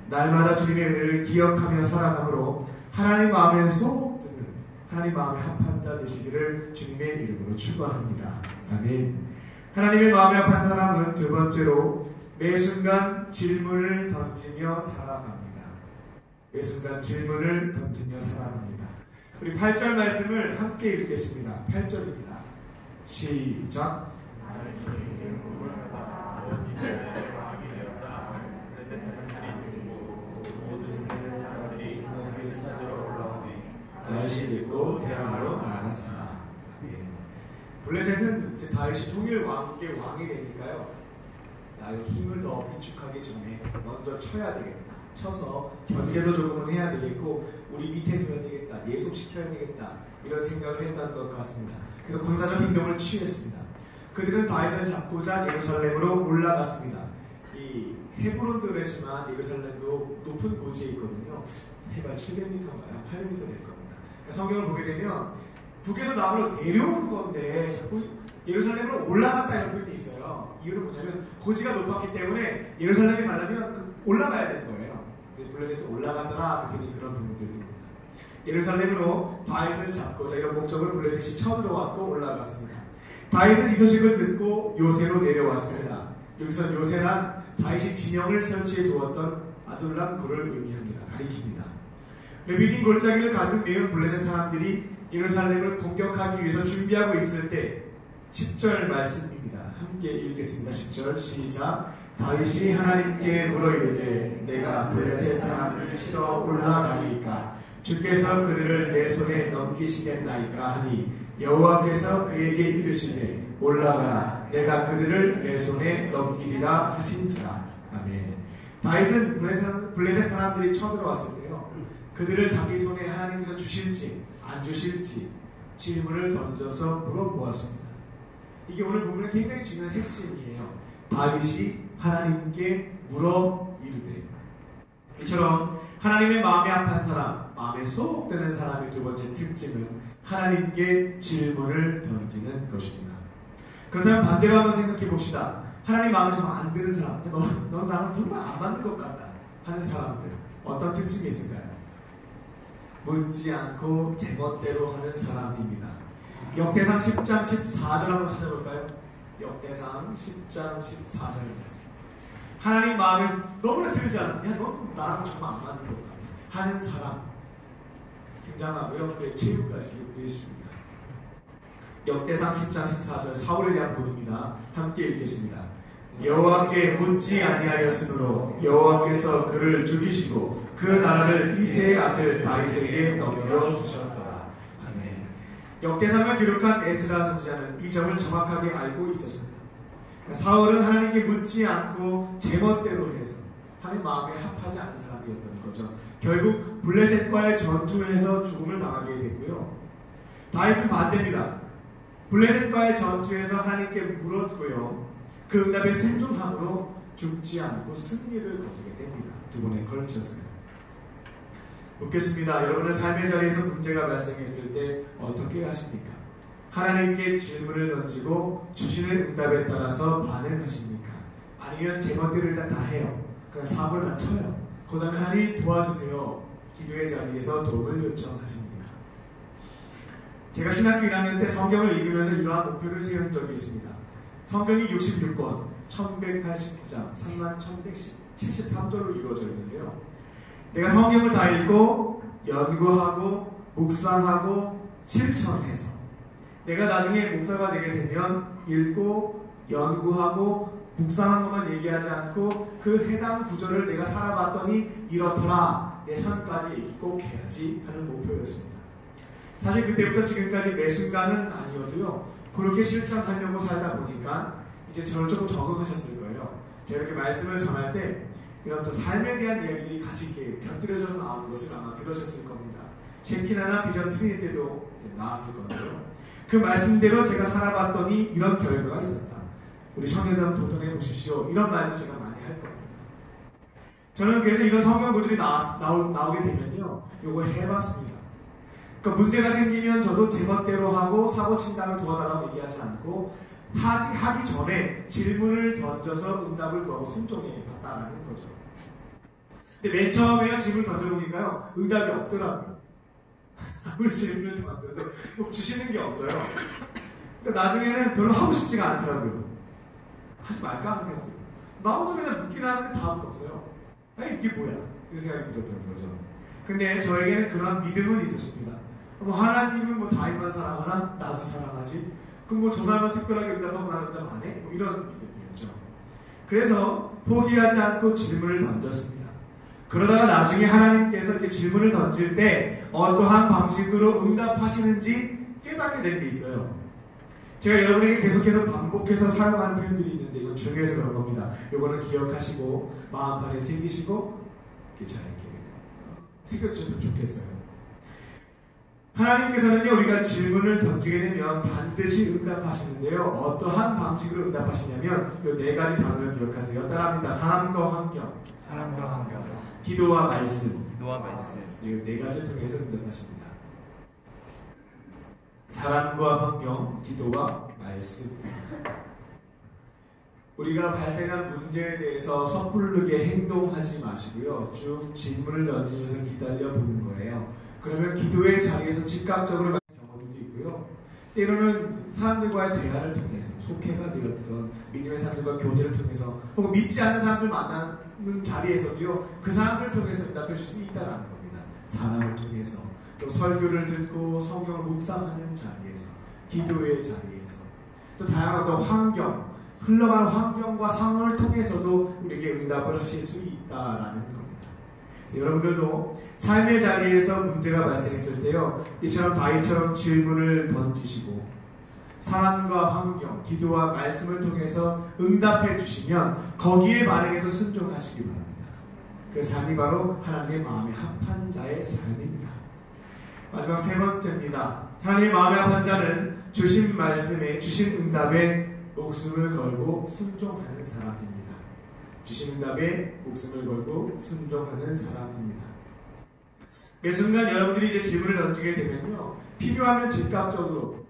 날마다 주님의 은혜를 기억하며 살아감으로 하나님 마음에 쏙 드는, 하나님 마음에 합한 자 되시기를 주님의 이름으로 축원합니다. 아멘. 하나님의 마음에 합한 사람은 두 번째로 매 순간 질문을 던지며 살아갑니다. 매 순간 질문을 던지며 살아갑니다. 우리 8절 말씀을 함께 읽겠습니다. 8절입니다. 시작. 다윗이 듣고 대항하러 나갔으나. 블레셋은 이제 다윗이 통일 왕국의 왕이 되니까요, 힘을 더 비축하기 전에 먼저 쳐야 되겠다. 쳐서 견제도 조금은 해야 되겠고, 우리 밑에 둬야 되겠다. 예속시켜야 되겠다. 이런 생각을 했던 것 같습니다. 그래서 군사적 행동을 취했습니다. 그들은 다윗을 잡고자 예루살렘으로 올라갔습니다. 이 헤브론도 그랬지만 예루살렘도 높은 고지에 있거든요. 해발 700m인가요? 800m 될 겁니다. 그러니까 성경을 보게 되면 북에서 남으로 내려오는 건데 자꾸 예루살렘으로 올라갔다 이런 표현이 있어요. 이유는 뭐냐면 고지가 높았기 때문에 예루살렘에 가려면 올라가야 되는 거예요. 블레셋도 올라가더라, 그런 부분들입니다. 예루살렘으로 다윗을 잡고자 이런 목적으로 블레셋이 쳐들어왔고 올라갔습니다. 다윗은 이 소식을 듣고 요새로 내려왔습니다. 여기서 요새란 다윗이 진영을 설치해 두었던 아둘람 굴을 의미합니다. 가리킵니다. 레비딘 골짜기를 가득 메운 블레셋 사람들이 예루살렘을 공격하기 위해서 준비하고 있을 때 10절 말씀입니다. 함께 읽겠습니다. 10절 시작. 다윗이 하나님께 물어 이르되 내가 블레셋 사람을 치러 올라가리이까 주께서 그들을 내 손에 넘기시겠나이까 하니 여호와께서 그에게 이르시되 올라가라 내가 그들을 내 손에 넘기리라 하신지라. 아멘. 다윗은 블레셋 사람들이 쳐들어왔을 때요 그들을 자기 손에 하나님께서 주실지 안 주실지 질문을 던져서 물어보았습니다. 이게 오늘 본문의 굉장히 중요한 핵심이에요. 다윗이 하나님께 물어 이르되. 이처럼 하나님의 마음에 합한 사람, 마음에 쏙 드는 사람의 두 번째 특징은 하나님께 질문을 던지는 것입니다. 그렇다면 반대로 한번 생각해 봅시다. 하나님 마음에 좀 안 드는 사람, 넌 나랑 정말 안 맞는 것 같다 하는 사람들, 어떤 특징이 있을까요? 묻지 않고 제멋대로 하는 사람입니다. 역대상 10장 14절 한번 찾아볼까요? 역대상 10장 14절입니다. 하나님 마음에 너무나 들지 않아. 야, 넌 나랑 정말 안 맞는 것 같아 하는 사람 등장하고요. 그의 체육까지 기록되어 있습니다. 역대상 10장 14절 사울에 대한 본입니다. 함께 읽겠습니다. 여호와께 묻지 아니하였으므로 여호와께서 그를 죽이시고 그 나라를 이새의 아들 다윗에게 넘겨주셨더라. 아멘. 역대상을 기록한 에스라 선지자는 이 점을 정확하게 알고 있었습니다. 사울은 하나님께 묻지 않고 제멋대로 해서 하나님 마음에 합하지 않은 사람이었던 거죠. 결국 블레셋과의 전투에서 죽음을 당하게 됐고요. 다윗은 반대입니다. 블레셋과의 전투에서 하나님께 물었고요. 그 응답에 순종함으로 죽지 않고 승리를 거두게 됩니다. 두 번에 걸쳐서요. 묻겠습니다. 여러분의 삶의 자리에서 문제가 발생했을 때 어떻게 하십니까? 하나님께 질문을 던지고 주시는 응답에 따라서 반응하십니까? 아니면 제멋대로 일단 다 해요. 그냥 사고를 다 쳐요. 그 다음에 하나님 도와주세요. 기도의 자리에서 도움을 요청하십니까? 제가 신학교 1학년 때 성경을 읽으면서 이러한 목표를 세운 적이 있습니다. 성경이 66권, 1189장, 31,173절로 이루어져 있는데요. 내가 성경을 다 읽고 연구하고 묵상하고 실천해서 내가 나중에 목사가 되게 되면 읽고 연구하고 묵상한 것만 얘기하지 않고 그 해당 구절을 내가 살아봤더니 이렇더라 내 삶까지 얘기 꼭 해야지 하는 목표였습니다. 사실 그때부터 지금까지 매 순간은 아니어도요 그렇게 실천하려고 살다 보니까 이제 저를 조금 적응하셨을 거예요. 제가 이렇게 말씀을 전할 때 이런 또 삶에 대한 이야기들이 같이 이렇게 곁들여져서 나오는 것을 아마 들으셨을 겁니다. 셰키나나 비전 트리 때도 이제 나왔을 건데요. 그 말씀대로 제가 살아봤더니 이런 결과가 있었다. 우리 청년들 한번 도전해 보십시오. 이런 말도 제가 많이 할 겁니다. 저는 그래서 이런 성경 구절이 나오게 되면요 요거 해봤습니다. 그러니까 문제가 생기면 저도 제멋대로 하고 사고 친다고 도와달라고 얘기하지 않고 하기 전에 질문을 던져서 응답을 구하고 순종해 봤다라는 거죠. 근데 맨 처음에요 질문을 던져보니까요 응답이 없더라고요. 아무리 질문을 던져도 뭐 주시는 게 없어요. 그러니까 나중에는 별로 하고 싶지가 않더라고요. 하지 말까 하는 생각이 들어요. 나오고 맨날 묻긴 하는데 답은 없어요. 아니 이게 뭐야? 이런 생각이 들었던 거죠. 근데 저에게는 그런 믿음은 있었습니다. 뭐 하나님은 뭐 다윗만 사랑하나? 나도 사랑하지. 그럼 뭐 저 사람은 특별하게 응답하고 나는 응답 안 해? 뭐 이런 믿음이었죠. 그래서 포기하지 않고 질문을 던졌습니다. 그러다가 나중에 하나님께서 이렇게 질문을 던질 때 어떠한 방식으로 응답하시는지 깨닫게 된 게 있어요. 제가 여러분에게 계속해서 반복해서 사용하는 표현들이 있는데 이건 중요해서 그런 겁니다. 이거는 기억하시고 마음판에 새기시고 이렇게 잘 새겨주셨으면 좋겠어요. 하나님께서는요 우리가 질문을 던지게 되면 반드시 응답하시는데요. 어떠한 방식으로 응답하시냐면 이 네 가지 단어를 기억하세요. 따라합니다. 사람과 환경, 기도와 말씀, 이 네 가지를 통해서 응답하십니다. 사람과 환경, 기도와 말씀. 우리가 발생한 문제에 대해서 섣부르게 행동하지 마시고요. 쭉 질문을 던지면서 기다려 보는 거예요. 그러면 기도의 자리에서 즉각적으로 경험도 있고요. 때로는 사람들과의 대화를 통해서 속해가 되었던 믿음의 사람들과 교제를 통해서 혹은 믿지 않는 사람들 만나는 자리에서도요. 그 사람들을 통해서 응답해 줄 수 있다는 겁니다. 찬양을 통해서 또 설교를 듣고 성경을 묵상하는 자리에서 기도의 자리에서 또 다양한 또 환경 흘러가는 환경과 상황을 통해서도 우리에게 응답을 하실 수 있다라는 겁니다. 여러분들도 삶의 자리에서 문제가 발생했을 때요, 이처럼 다윗처럼 질문을 던지시고 상황과 환경, 기도와 말씀을 통해서 응답해 주시면 거기에 반응해서 순종하시기 바랍니다. 그 삶이 바로 하나님의 마음에 합한 자의 삶입니다. 마지막 세 번째입니다. 하나님의 마음에 합한 자는 주신 말씀에, 주신 응답에 목숨을 걸고 순종하는 사람입니다. 주신 응답에 목숨을 걸고 순종하는 사람입니다. 매 순간 여러분들이 이제 질문을 던지게 되면요, 필요하면 즉각적으로,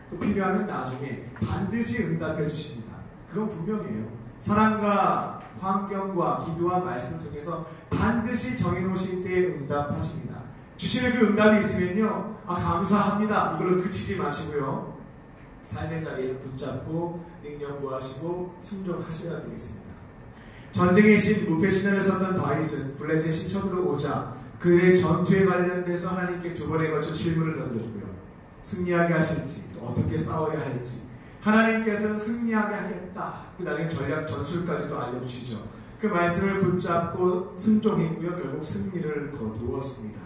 또 필요하면 나중에 반드시 응답해 주십니다. 그건 분명해요. 사랑과 환경과 기도와 말씀을 통해서 반드시 정해놓으실 때 응답하십니다. 주시는 그 응답이 있으면요, 감사합니다. 이걸로 그치지 마시고요, 삶의 자리에서 붙잡고 능력 구하시고 순종하셔야 되겠습니다. 전쟁의 신 무패신을 썼던 다윗은 블레셋이 쳐들어오자 그의 전투에 관련돼서 하나님께 두 번에 걸쳐 질문을 던졌고요. 승리하게 하실지, 또 어떻게 싸워야 할지, 하나님께서는 승리하게 하겠다, 그 다음에 전략 전술까지도 알려주시죠. 그 말씀을 붙잡고 순종했고요, 결국 승리를 거두었습니다.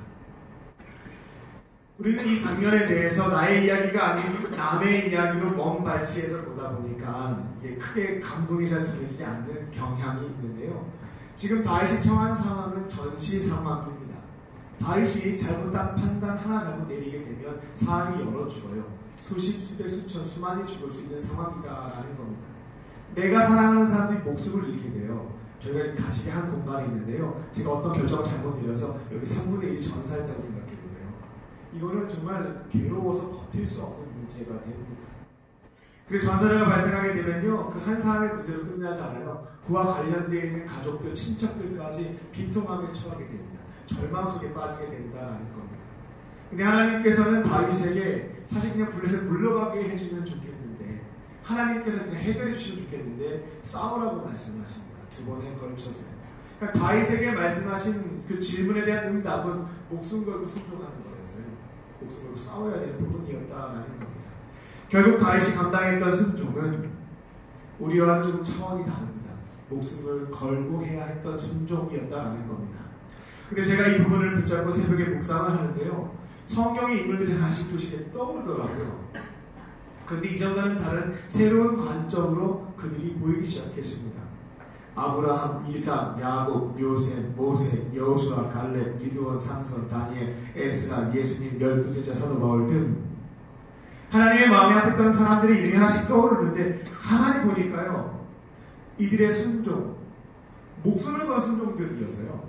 우리는 이 장면에 대해서 나의 이야기가 아닌 남의 이야기로 먼 발치에서 보다 보니까 이게 크게 감동이 잘 전해지지 않는 경향이 있는데요. 지금 다윗이 처한 상황은 전시 상황입니다. 다윗이 잘못한 판단 하나 잘못 내리게 되면 사람이 여러 죽어요. 수십, 수백, 수천, 수만이 죽을 수 있는 상황이다라는 겁니다. 내가 사랑하는 사람들이 목숨을 잃게 돼요. 저희가 지금 같이 한 공간이 있는데요, 제가 어떤 결정을 잘못 내려서 여기 3분의 1이 전사했다고 생각해보세요. 이거는 정말 괴로워서 버틸 수 없는 문제가 됩니다. 그리고 전사자가 발생하게 되면요, 그 한 사람의 문제로 끝나지 않아요. 그와 관련되어 있는 가족들, 친척들까지 비통함에 처하게 됩니다. 절망 속에 빠지게 된다는 겁니다. 근데 하나님께서는 다윗에게 사실 그냥 블레셋 물러가게 해주면 좋겠는데, 하나님께서 그냥 해결해 주시면 좋겠는데 싸우라고 말씀하십니다. 두 번에 걸쳐서요. 그러니까 다윗에게 말씀하신 그 질문에 대한 응답은 목숨 걸고 순종하는 거였어요. 목숨 걸고 싸워야 되는 부분이었다라는 겁니다. 결국 다윗이 감당했던 순종은 우리와는 조금 차원이 다릅니다. 목숨을 걸고 해야 했던 순종이었다라는 겁니다. 근데 제가 이 부분을 붙잡고 새벽에 묵상을 하는데요, 성경의 인물들이 하나씩 조식에 떠오르더라고요. 근데 이전과는 다른 새로운 관점으로 그들이 보이기 시작했습니다. 아브라함, 이삭, 야곱, 요셉, 모세, 여호수아, 갈렙, 기드온, 삼손, 다니엘, 에스라, 예수님, 12제자, 사도 바울 등 하나님의 마음에 합했던 사람들의 이름이 하나씩 떠오르는데, 가만히 보니까요, 이들의 순종, 목숨을 건 순종들이었어요.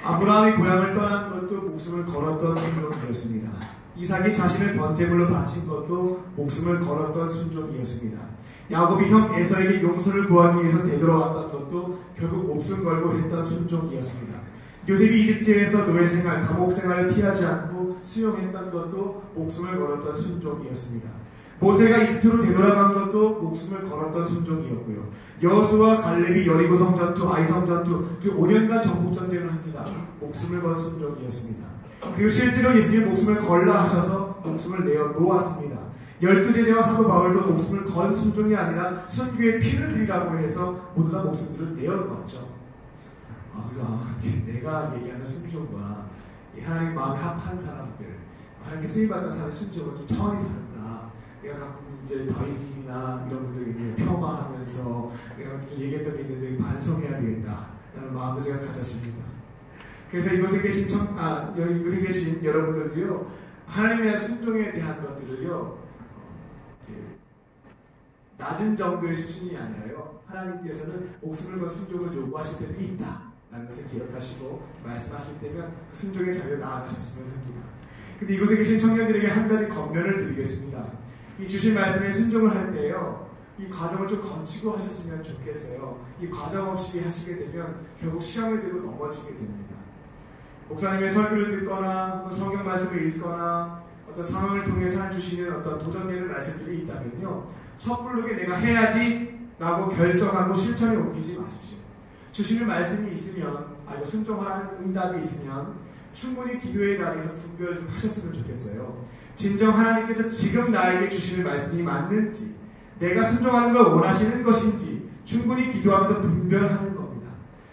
아브라함이 고향을 떠난 것도 목숨을 걸었던 순종이었습니다. 이삭이 자신을 번제물로 바친 것도 목숨을 걸었던 순종이었습니다. 야곱이 형 에서에게 용서를 구하기 위해서 되돌아왔던 것도 결국 목숨 걸고 했던 순종이었습니다. 요셉이 이집트에서 노예생활, 감옥생활을 피하지 않고 수용했던 것도 목숨을 걸었던 순종이었습니다. 모세가 이집트로 되돌아간 것도 목숨을 걸었던 순종이었고요. 여호수아, 갈렙이 여리고 성전투, 아이 성전투, 그리고 5년간 전국전쟁을 합니다. 목숨을 건 순종이었습니다. 그리고 실제로 예수님 목숨을 걸라 하셔서 목숨을 내어 놓았습니다. 12제자와 사도 바울도 목숨을 건 순종이 아니라 순교의 피를 드리라고 해서 모두 다 목숨들을 내어 놓았죠. 그래서 내가 얘기하는 순종과 하나님 마음에 합한 사람들, 하나님께 쓰임받은 사람의 순종은 좀 차원이 다르구나. 내가 가끔 이제 다윗님이나 이런 분들에게 평화하면서 내가 좀 얘기했던 게 있는데 반성해야 되겠다 라는 마음도 제가 가졌습니다. 그래서 이곳에 계신 여러분들도요, 하나님의 순종에 대한 것들을요, 낮은 정도의 수준이 아니라요, 하나님께서는 목숨을 건 순종을 요구하실 때도 있다 라는 것을 기억하시고 말씀하실 때면 그 순종의 자리로 나아가셨으면 합니다. 근데 이곳에 계신 청년들에게 한 가지 권면을 드리겠습니다. 이 주신 말씀에 순종을 할 때요, 이 과정을 좀 거치고 하셨으면 좋겠어요. 이 과정 없이 하시게 되면 결국 시험에 들고 넘어지게 됩니다. 목사님의 설교를 듣거나 성경 말씀을 읽거나 어떤 상황을 통해서 주시는 어떤 도전되는 말씀들이 있다면요, 섣부르게 내가 해야지 라고 결정하고 실천에 옮기지 마십시오. 주시는 말씀이 있으면, 순종하라는 응답이 있으면 충분히 기도의 자리에서 분별 좀 하셨으면 좋겠어요. 진정 하나님께서 지금 나에게 주시는 말씀이 맞는지, 내가 순종하는 걸 원하시는 것인지 충분히 기도하면서 분별하는 겁니다.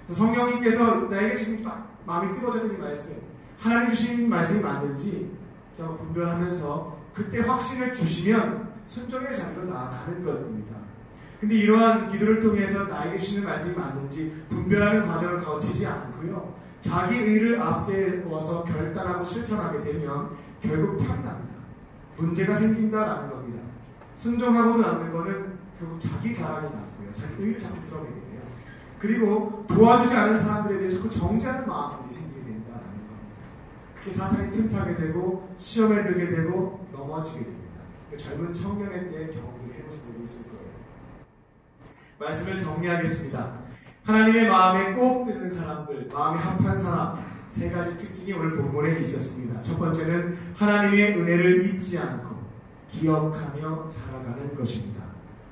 성령님께서 나에게 지금 마음이 뜨거워졌던 이 말씀, 하나님 주신 말씀이 맞는지 한번 분별하면서 그때 확신을 주시면 순종의 자리로 나아가는 것입니다. 근데 이러한 기도를 통해서 나에게 주시는 말씀이 맞는지 분별하는 과정을 거치지 않고요, 자기 의를 앞세워서 결단하고 실천하게 되면 결국 탈이 납니다. 문제가 생긴다라는 겁니다. 순종하고 남는 것은 결국 자기 자랑이 났고요, 자기 의를 자꾸 드러내게 돼요. 그리고 도와주지 않은 사람들에 대해서 자꾸 정죄하는 마음들이 생기게 된다라는 겁니다. 그게 사탄이 틈타게 되고 시험에 들게 되고 넘어지게 됩니다. 젊은 청년의 때의 경험들을 해보신 분이 있을 거예요. 말씀을 정리하겠습니다. 하나님의 마음에 꼭 드는 사람들, 마음에 합한 사람, 세 가지 특징이 오늘 본문에 있었습니다. 첫 번째는 하나님의 은혜를 잊지 않고 기억하며 살아가는 것입니다.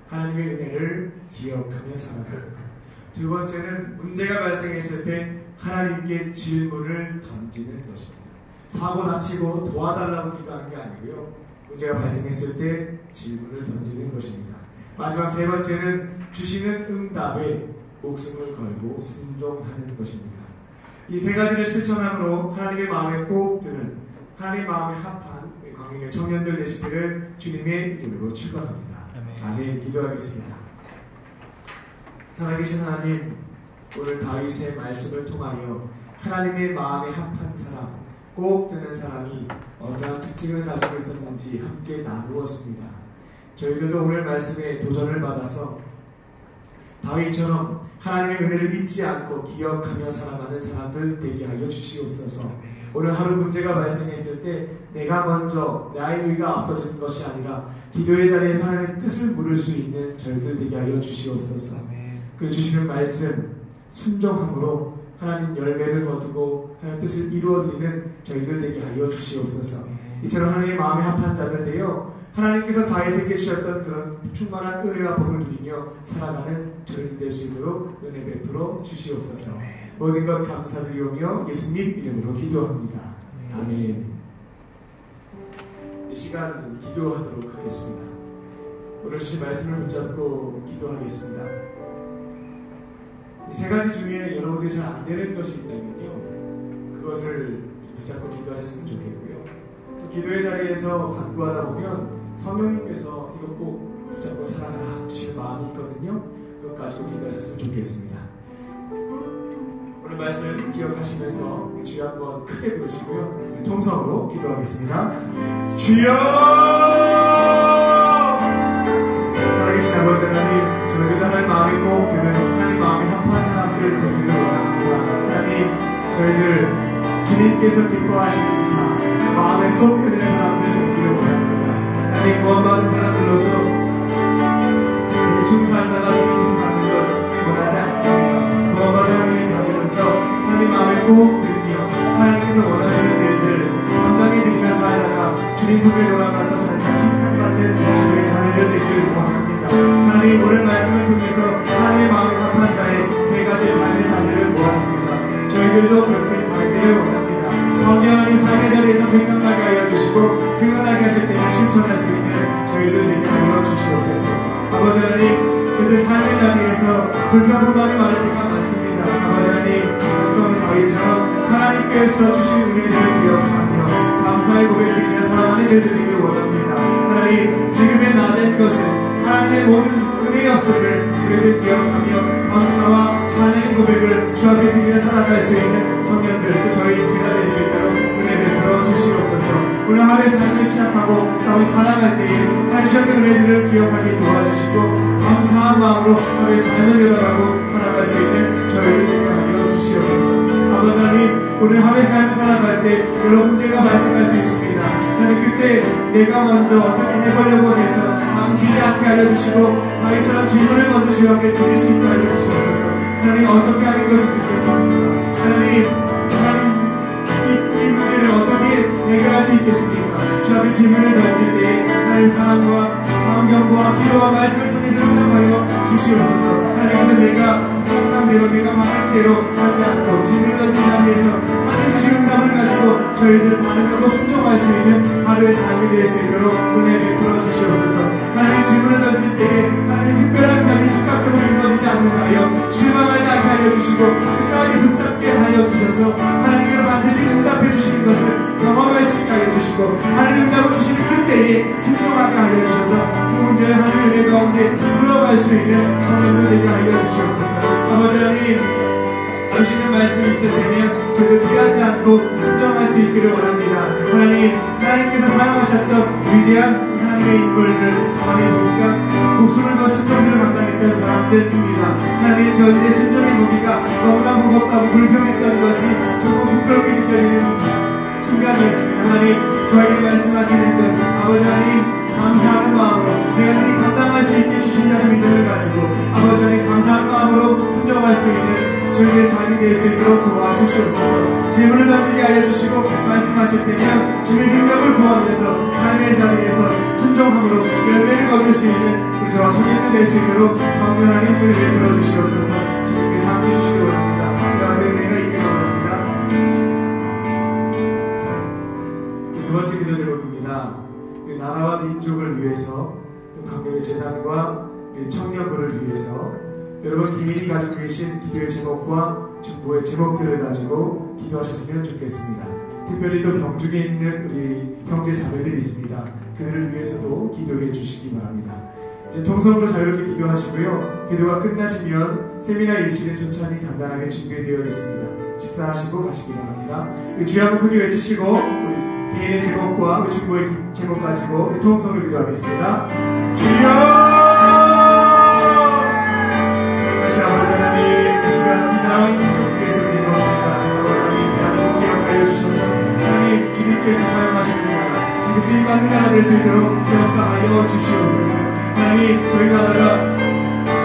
하나님의 은혜를 기억하며 살아가는 것. 두 번째는 문제가 발생했을 때 하나님께 질문을 던지는 것입니다. 사고 다치고 도와달라고 기도하는 게 아니고요, 문제가 발생했을 때 질문을 던지는 것입니다. 마지막 세 번째는 주시는 응답에 목숨을 걸고 순종하는 것입니다. 이 세 가지를 실천함으로 하나님의 마음에 꼭 드는, 하나님의 마음에 합한 광명의 청년들 되시기를 주님의 이름으로 축원합니다. 아멘. 기도하겠습니다. 살아계신 하나님, 오늘 다윗의 말씀을 통하여 하나님의 마음에 합한 사람, 꼭 드는 사람이 어떠한 특징을 가지고 있었는지 함께 나누었습니다. 저희들도 오늘 말씀에 도전을 받아서 다윗처럼 하나님의 은혜를 잊지 않고 기억하며 살아가는 사람들 되게 하여 주시옵소서. 오늘 하루 문제가 발생했을 때 내가 먼저 나의 의가 앞서지는 것이 아니라 기도의 자리에서 하나님의 뜻을 물을 수 있는 저희들 되게 하여 주시옵소서. 그 주시는 말씀 순종함으로 하나님 열매를 거두고 하나님 뜻을 이루어드리는 저희들 되게 하여 주시옵소서. 이처럼 하나님의 마음에 합한 자들 되어 하나님께서 다윗에게 주셨던 그런 충만한 은혜와 복을 누리며 살아가는 저희들 될 수 있도록 은혜 베풀어 주시옵소서. 모든 것 감사드리오며 예수님 이름으로 기도합니다. 아멘. 이 시간 기도하도록 하겠습니다. 오늘 주신 말씀을 붙잡고 기도하겠습니다. 이 세 가지 중에 여러분들이 잘 안 되는 것이 있다면요, 그것을 붙잡고 기도하셨으면 좋겠고요. 또 기도의 자리에서 간구하다 보면 성령님께서 이거 꼭 붙잡고 살아라 주시는 마음이 있거든요. 그것 가지고 기도하셨으면 좋겠습니다. 오늘 말씀 기억하시면서 주여 한번 크게 부르시고요, 통성으로 기도하겠습니다. 주여! 살아계신 아버지 하나님, 저희들 하나님 마음이 꼭 드는 하나님 마음이 합한 사람들 되기를 원합니다. 하나님, 저희들 주님께서 기뻐하시는 자, 마음에 쏙 드는 사람들 되기를 원합니다. 하나님, 구원받은 사람들로서 대충 살다가 주님 받는 것 원하지 않습니다. 구원받은 하나님의 자녀로서 하나님 마음에 꼭 들며 하나님께서 원하시는 일들 감당해 드리며 살다가 주님 품에 돌아가서 저희가 칭찬받는 주님의 자녀들 되기를 원합니다. 하나님, 오늘 말씀을 통해서 하나님의 마음에 합한 자의 세 가지 삶의 자세를 보았습니다. 저희들도 그렇게 살기를 원합니다. 성령 하나님 삶의 자리에서 생각나게 하여 주시고 생각나게 하실 때는 실천할 수 있는 저희들 되게 하여 주시옵소서. 아버지 하나님, 저희들 삶의 자리에서 불평불만이 많을 때가 많습니다. 아버지 하나님, 마지막에 다윗처럼 하나님께서 주신 은혜를 기억하며 감사의 고백드리며 살아가는 저희들 되기를 원합니다. 하나님, 지금의 나된 것은 하나님의 모든 은혜였음을 저희들 기억하며 감사와 찬양의 고백을 주 앞에 드리며 살아갈 수 있는 청년들, 또 저희 제가 될 수 있도록 은혜를 베풀어 주시옵소서. 오늘 하루의 삶을 시작하고 다음에 살아갈 때에 하나님의 은혜들을 기억하게 도와주시고 감사한 마음으로 하루의 삶을 열어가고 살아갈 수 있는 저희들 되게 하여 주시옵소서. 아버지 하나님, 오늘 하루의 삶을 살아갈 때 여러 문제가 발생할 수 있습니다. 하나님, 그때 내가 먼저 어떻게 해보려고 해서 망치지 않게 알려주시고 다윗처럼 질문을 먼저 주 앞에 드릴 수 있게 알려주시옵소서. 하나님, 어떻게 하는 것이 좋겠습니까? 하나님 있겠습니까? 주 앞에 질문을 던질 때에 하나님 사랑과 환경과 기도와 말씀을 통해서 응답하여 주시옵소서. 하나님께서 내가 생각한 대로 내가 말한 대로 하지 않고 질문을 던진 자리에서 하나님 주신 응답을 가지고 저희들 반응하고 순종할 수 있는 하루의 삶이 될 수 있도록 은혜 베풀어 주시옵소서. 하나님 질문을 던질 때에 하나님 특별한 응답이 즉각적으로 이루어지지 않는다 하여 실망하지 않게 하여 주시고 끝까지 붙잡게 하여 주셔서 하나님께서 반드시 응답해 주시는 것을 경험할 수 있게 하여 주시고 하나님 응답을 주시는 그때에 순종하게 하여 주셔서 이 문제를 하나님의 은혜 가운데 풀어갈 수 있는 청년들 되게 하여 주시옵소서. 아버지 하나님 주시는 말씀이 있을 때면 저를 피하지 않고 순종할 수 있기를 원합니다. 하나님께서 사랑하셨던 위대한 하나님의 인물을 가만히 보니까 목숨을 건 순종들을 감당했던 사람들입니다. 하나님 저희의 순종의 무기가 너무나 무겁다고 불평했던 것이 조금 부끄럽게 느껴지는 순간이었습니다. 하나님 저에게 말씀하시는 것 아버지 하나님 감사하는 마음으로 내가 이 감당할 수 있게 주신 자의 믿음을 가지고 아버지 하나님 감사하는 마음으로 순종할 수 있는 저희의 삶이 될 수 있도록 도와주시옵소서. 질문을 던지게 하여 주시고 말씀하실 때면 주의 능력을 구하면서 삶의 자리에서 순종함으로 열매를 거둘 수 있는 우리 저와 청년들 될 수 있도록 성령 하나님 은혜 베풀어 주시옵소서. 주님께 사랑해 주시기 원합니다. 이와 같은 은혜가 있기를 원합니다. 두 번째 기도 제목입니다. 우리 나라와 민족을 위해서 강력의 재단과 우리 청년부를 위해서 여러분 개인이 가지고 계신 기도의 제목과 중보의 제목들을 가지고 기도하셨으면 좋겠습니다. 특별히 또 병중에 있는 우리 형제 자매들이 있습니다. 그들을 위해서도 기도해 주시기 바랍니다. 이제 통성으로 자유롭게 기도하시고요. 기도가 끝나시면 세미나 일실에 천천히 간단하게 준비되어 있습니다. 식사하시고 가시기 바랍니다. 주여 한번 크게 외치시고 우리 개인의 제목과 우리 중보의 제목 가지고 우리 통성으로 기도하겠습니다. 주여 쓰임받는 나라 될 수 있도록 역사하여 주시옵소서. 하나님 저희 나라가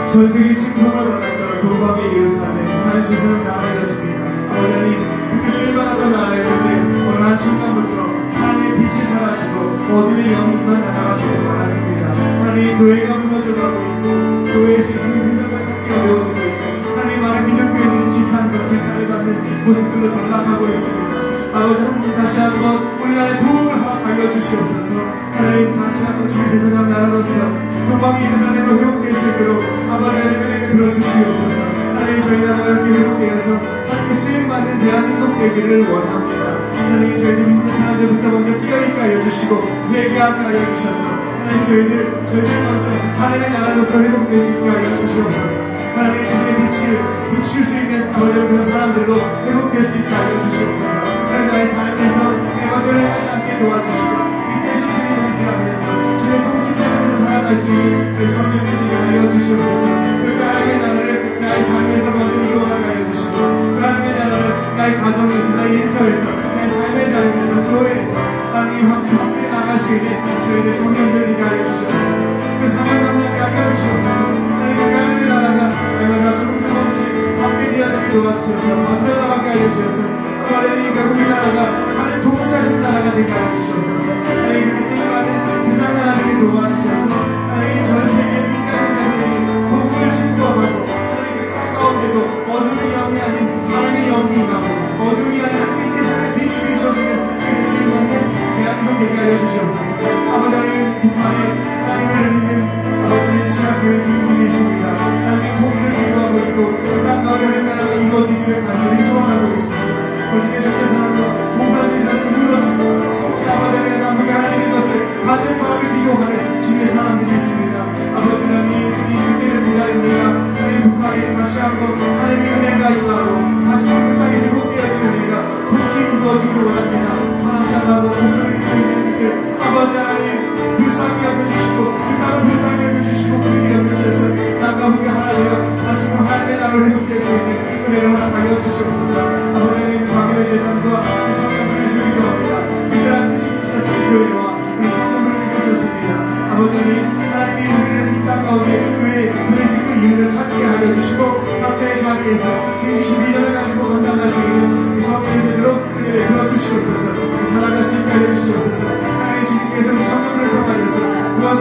전세계 침통을 받았던 동방의 예루살렘 하나님 제사는 나라였습니다. 아버지 하나님 그렇게 쓰임받았던 나라였는데 어느 한순간부터 하나님의 빛이 사라지고 어둠의 영웅만 나라가 되고 말았습니다. 하나님 교회가 무너져가고 있고 교회에서 이상의 흔적을 찾기 어려워지고 있고 하나님 많은 기독교인들이 질타하는 질타를 받는 모습들로 전락하고 있습니다. 아버지 하나님 다시 한번 우리나라의 부흥을 허락하여 주시옵소서. 하나님 다시 한번 주의 제사장 나라로서 동방의 예루살렘으로 회복될 수 있도록 아버지 하나님에게 들어주시옵소서. 하나님 저희 나라가 이렇게 회복되어서 함께 수임받는 대한민국 되기를 원합니다. 하나님 저희들 믿는 사람들부터 먼저 깨어있게 하여 주시고 회개하게 하여 주셔서 하나님 저희들 먼저 하나님의 나라로서 회복될 수 있게 하여 주시옵소서. 하나님 주의 빛을 비출 수 있는 아버지 그런 사람들로 회복될 수 있게 하여 주시옵소서. 나의 삶에서 내 것들을 하지 않게 도와주시고 믿게 신주님을 지하면서 주의 통치 속에서 살아갈 수 있는 청년들이 되게 하여 주시옵소서. 그 하나님의 나라를 나의 삶에서 먼저 이루어가게 하여 주시고 그 하나님의 나라를 나의 가정에서 나의 일터에서 나의 삶의 자리에서 교회에서 하나님 함께 나갈 수 있는 저희들 청년들이 되게 하여 주시옵소서. 그 사명 감당케 하여 주시옵소서. 하나님 그 하나님의 나라가 날마다 조금씩 함께 되어지게 도와주셔서 먼저 나가게 하여 주셔서 하나님 우리나라가 하나님 통치하신 나라가 되게 하여 주시옵소서. 하나님 그렇게 쓰임받는 세상 나라를 도와주셔서 하나님 전 세계에 미치는 자들에게 복음을 신고하고 하나님 그 가까운데도 어둠의 영이 아닌 하나님의 영이 임하고 어둠이 아닌 하나님께 세상에 빛을 비춰주는 그렇게 쓰임받는 대한민국 되게 하여 주시옵소서. 아버지 하나님 북한에 하나님을 믿는 아버지 지하교회 교인들이 있습니다. 하나님 통일을 기도하고 있고 그 가까운 나라가 이루어지기를 간절히 소원하고 있습니다. 어떻게 전체사람으로 공사주의 사람이 무너지고 속히 아버지 하나님 남에게 하나님의 것을 받은 마음을 기도하는 주의 사람들이 있습니다. 아버지 하나님 주님 은혜를 기다립니다. 하나님 북한에 다시 한번 하나님의 은혜가 임하고 다시 한번 끝까지 회복되어지는 은혜가 좋게 이루어지기를 원합니다. 하나님하고 목소리를 들리는 이들 아버지 하나님 불쌍히 여겨주시고 그 땅을 불쌍히 여겨주시고 그들이 여겨주셔서 땅과 함께 하나 되어 다시 한번 하나님의 나라를 회복될 수 있는 은혜를 허락하여 주시옵소서. 아버지 하나님 광야의 재단과 우리 청년들을 수리교합니다. 특별한 뜻이 있으셔서 이 교회와 우리 청년들을 세우셨습니다. 아버지 하나님이 우리를 이 땅 가운데 이 교회에 부르신 그 이유를 찾게 하여 주시고 각자의 자리에서 주신 비전을 가지고 감당할 수 있는 우리 청년들로 은혜를 베풀어 주시옵소서. 살아갈 수 있게 하여 주시옵소서.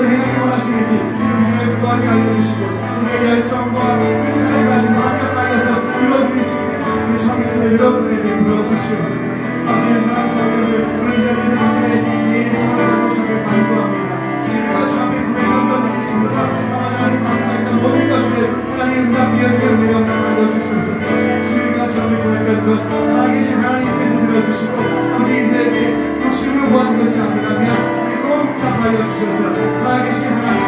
행하기 원하시는지 우리를 구하게 하여 주시고 우리의 열정과 은사를 가지고 합력하여서 이루어질 수 있는 우리 청년들 여러분들에게 불러주시옵소서. 아버지의 사랑 청년들 우리 자리에서 각자의 예의 성을 가지고 주를 간구합니다. 신과 주 앞에 구해놓은 것을 믿습니다. 아버지 하나님 강구했던 모든 것들 하나님 응답되어 내려가여 주시옵소서. 신과 주 앞에 구했던 것 살아계신 하나님께서 들어주시고 아버지 이들에게 욕심으로 구한 것이 아니라면 응답하여 주셔서 살아계신 하나님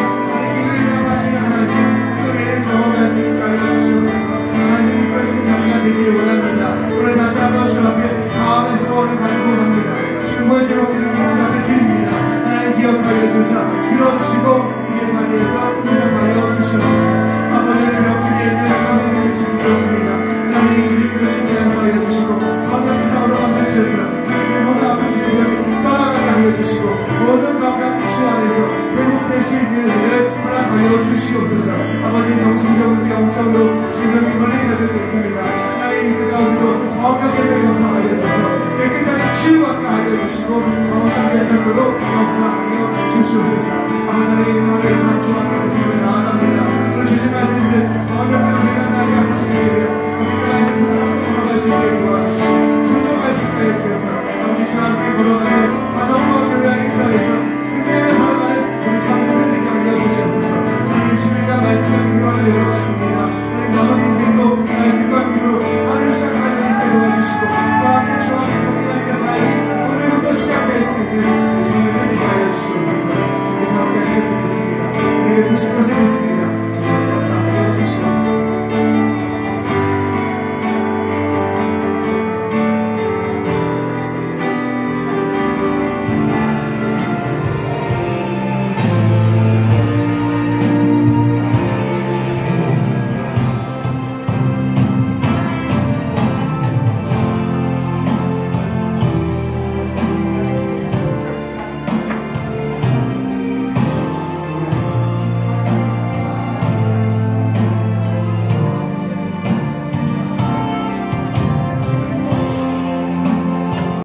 이를 응답하시는 하나님 은혜를 경험할 수 있게 하여 주시옵소서. 하나님이 써있는 자리가 되기를 원합니다. 오늘 다시 한번 주 앞에 마음의 소원을 간구합니다. 주님의 새롭기를 주 앞에 드립니다. 하나님 기억하여 주사 들어주시고 우리의 자리에서 응답하여 주시옵소서. 아버지는 병중에 있는 자매들을 기도합니다. 하나님 주님께서 진리하여 주시고 성령께서 얻어가며 주셔서 하나님의 모든 아픈 질병이 떠나가게 하여 주시고 모든 감각 기초 안에서 회복될 수 있는 은혜를 허락하여 주시옵소서. 아버지 정신적으로 영적으로 질병이 걸린 자들도 있습니다. 하나님 그 가운데도 성령께서 역사하여 주셔서 깨끗하게 치유받게 하여 주시고 건강하게 찾도록 역사하여 주시옵소서. 아버지 하나님 하루의 삶 조합하는 기분을 나아갑니다.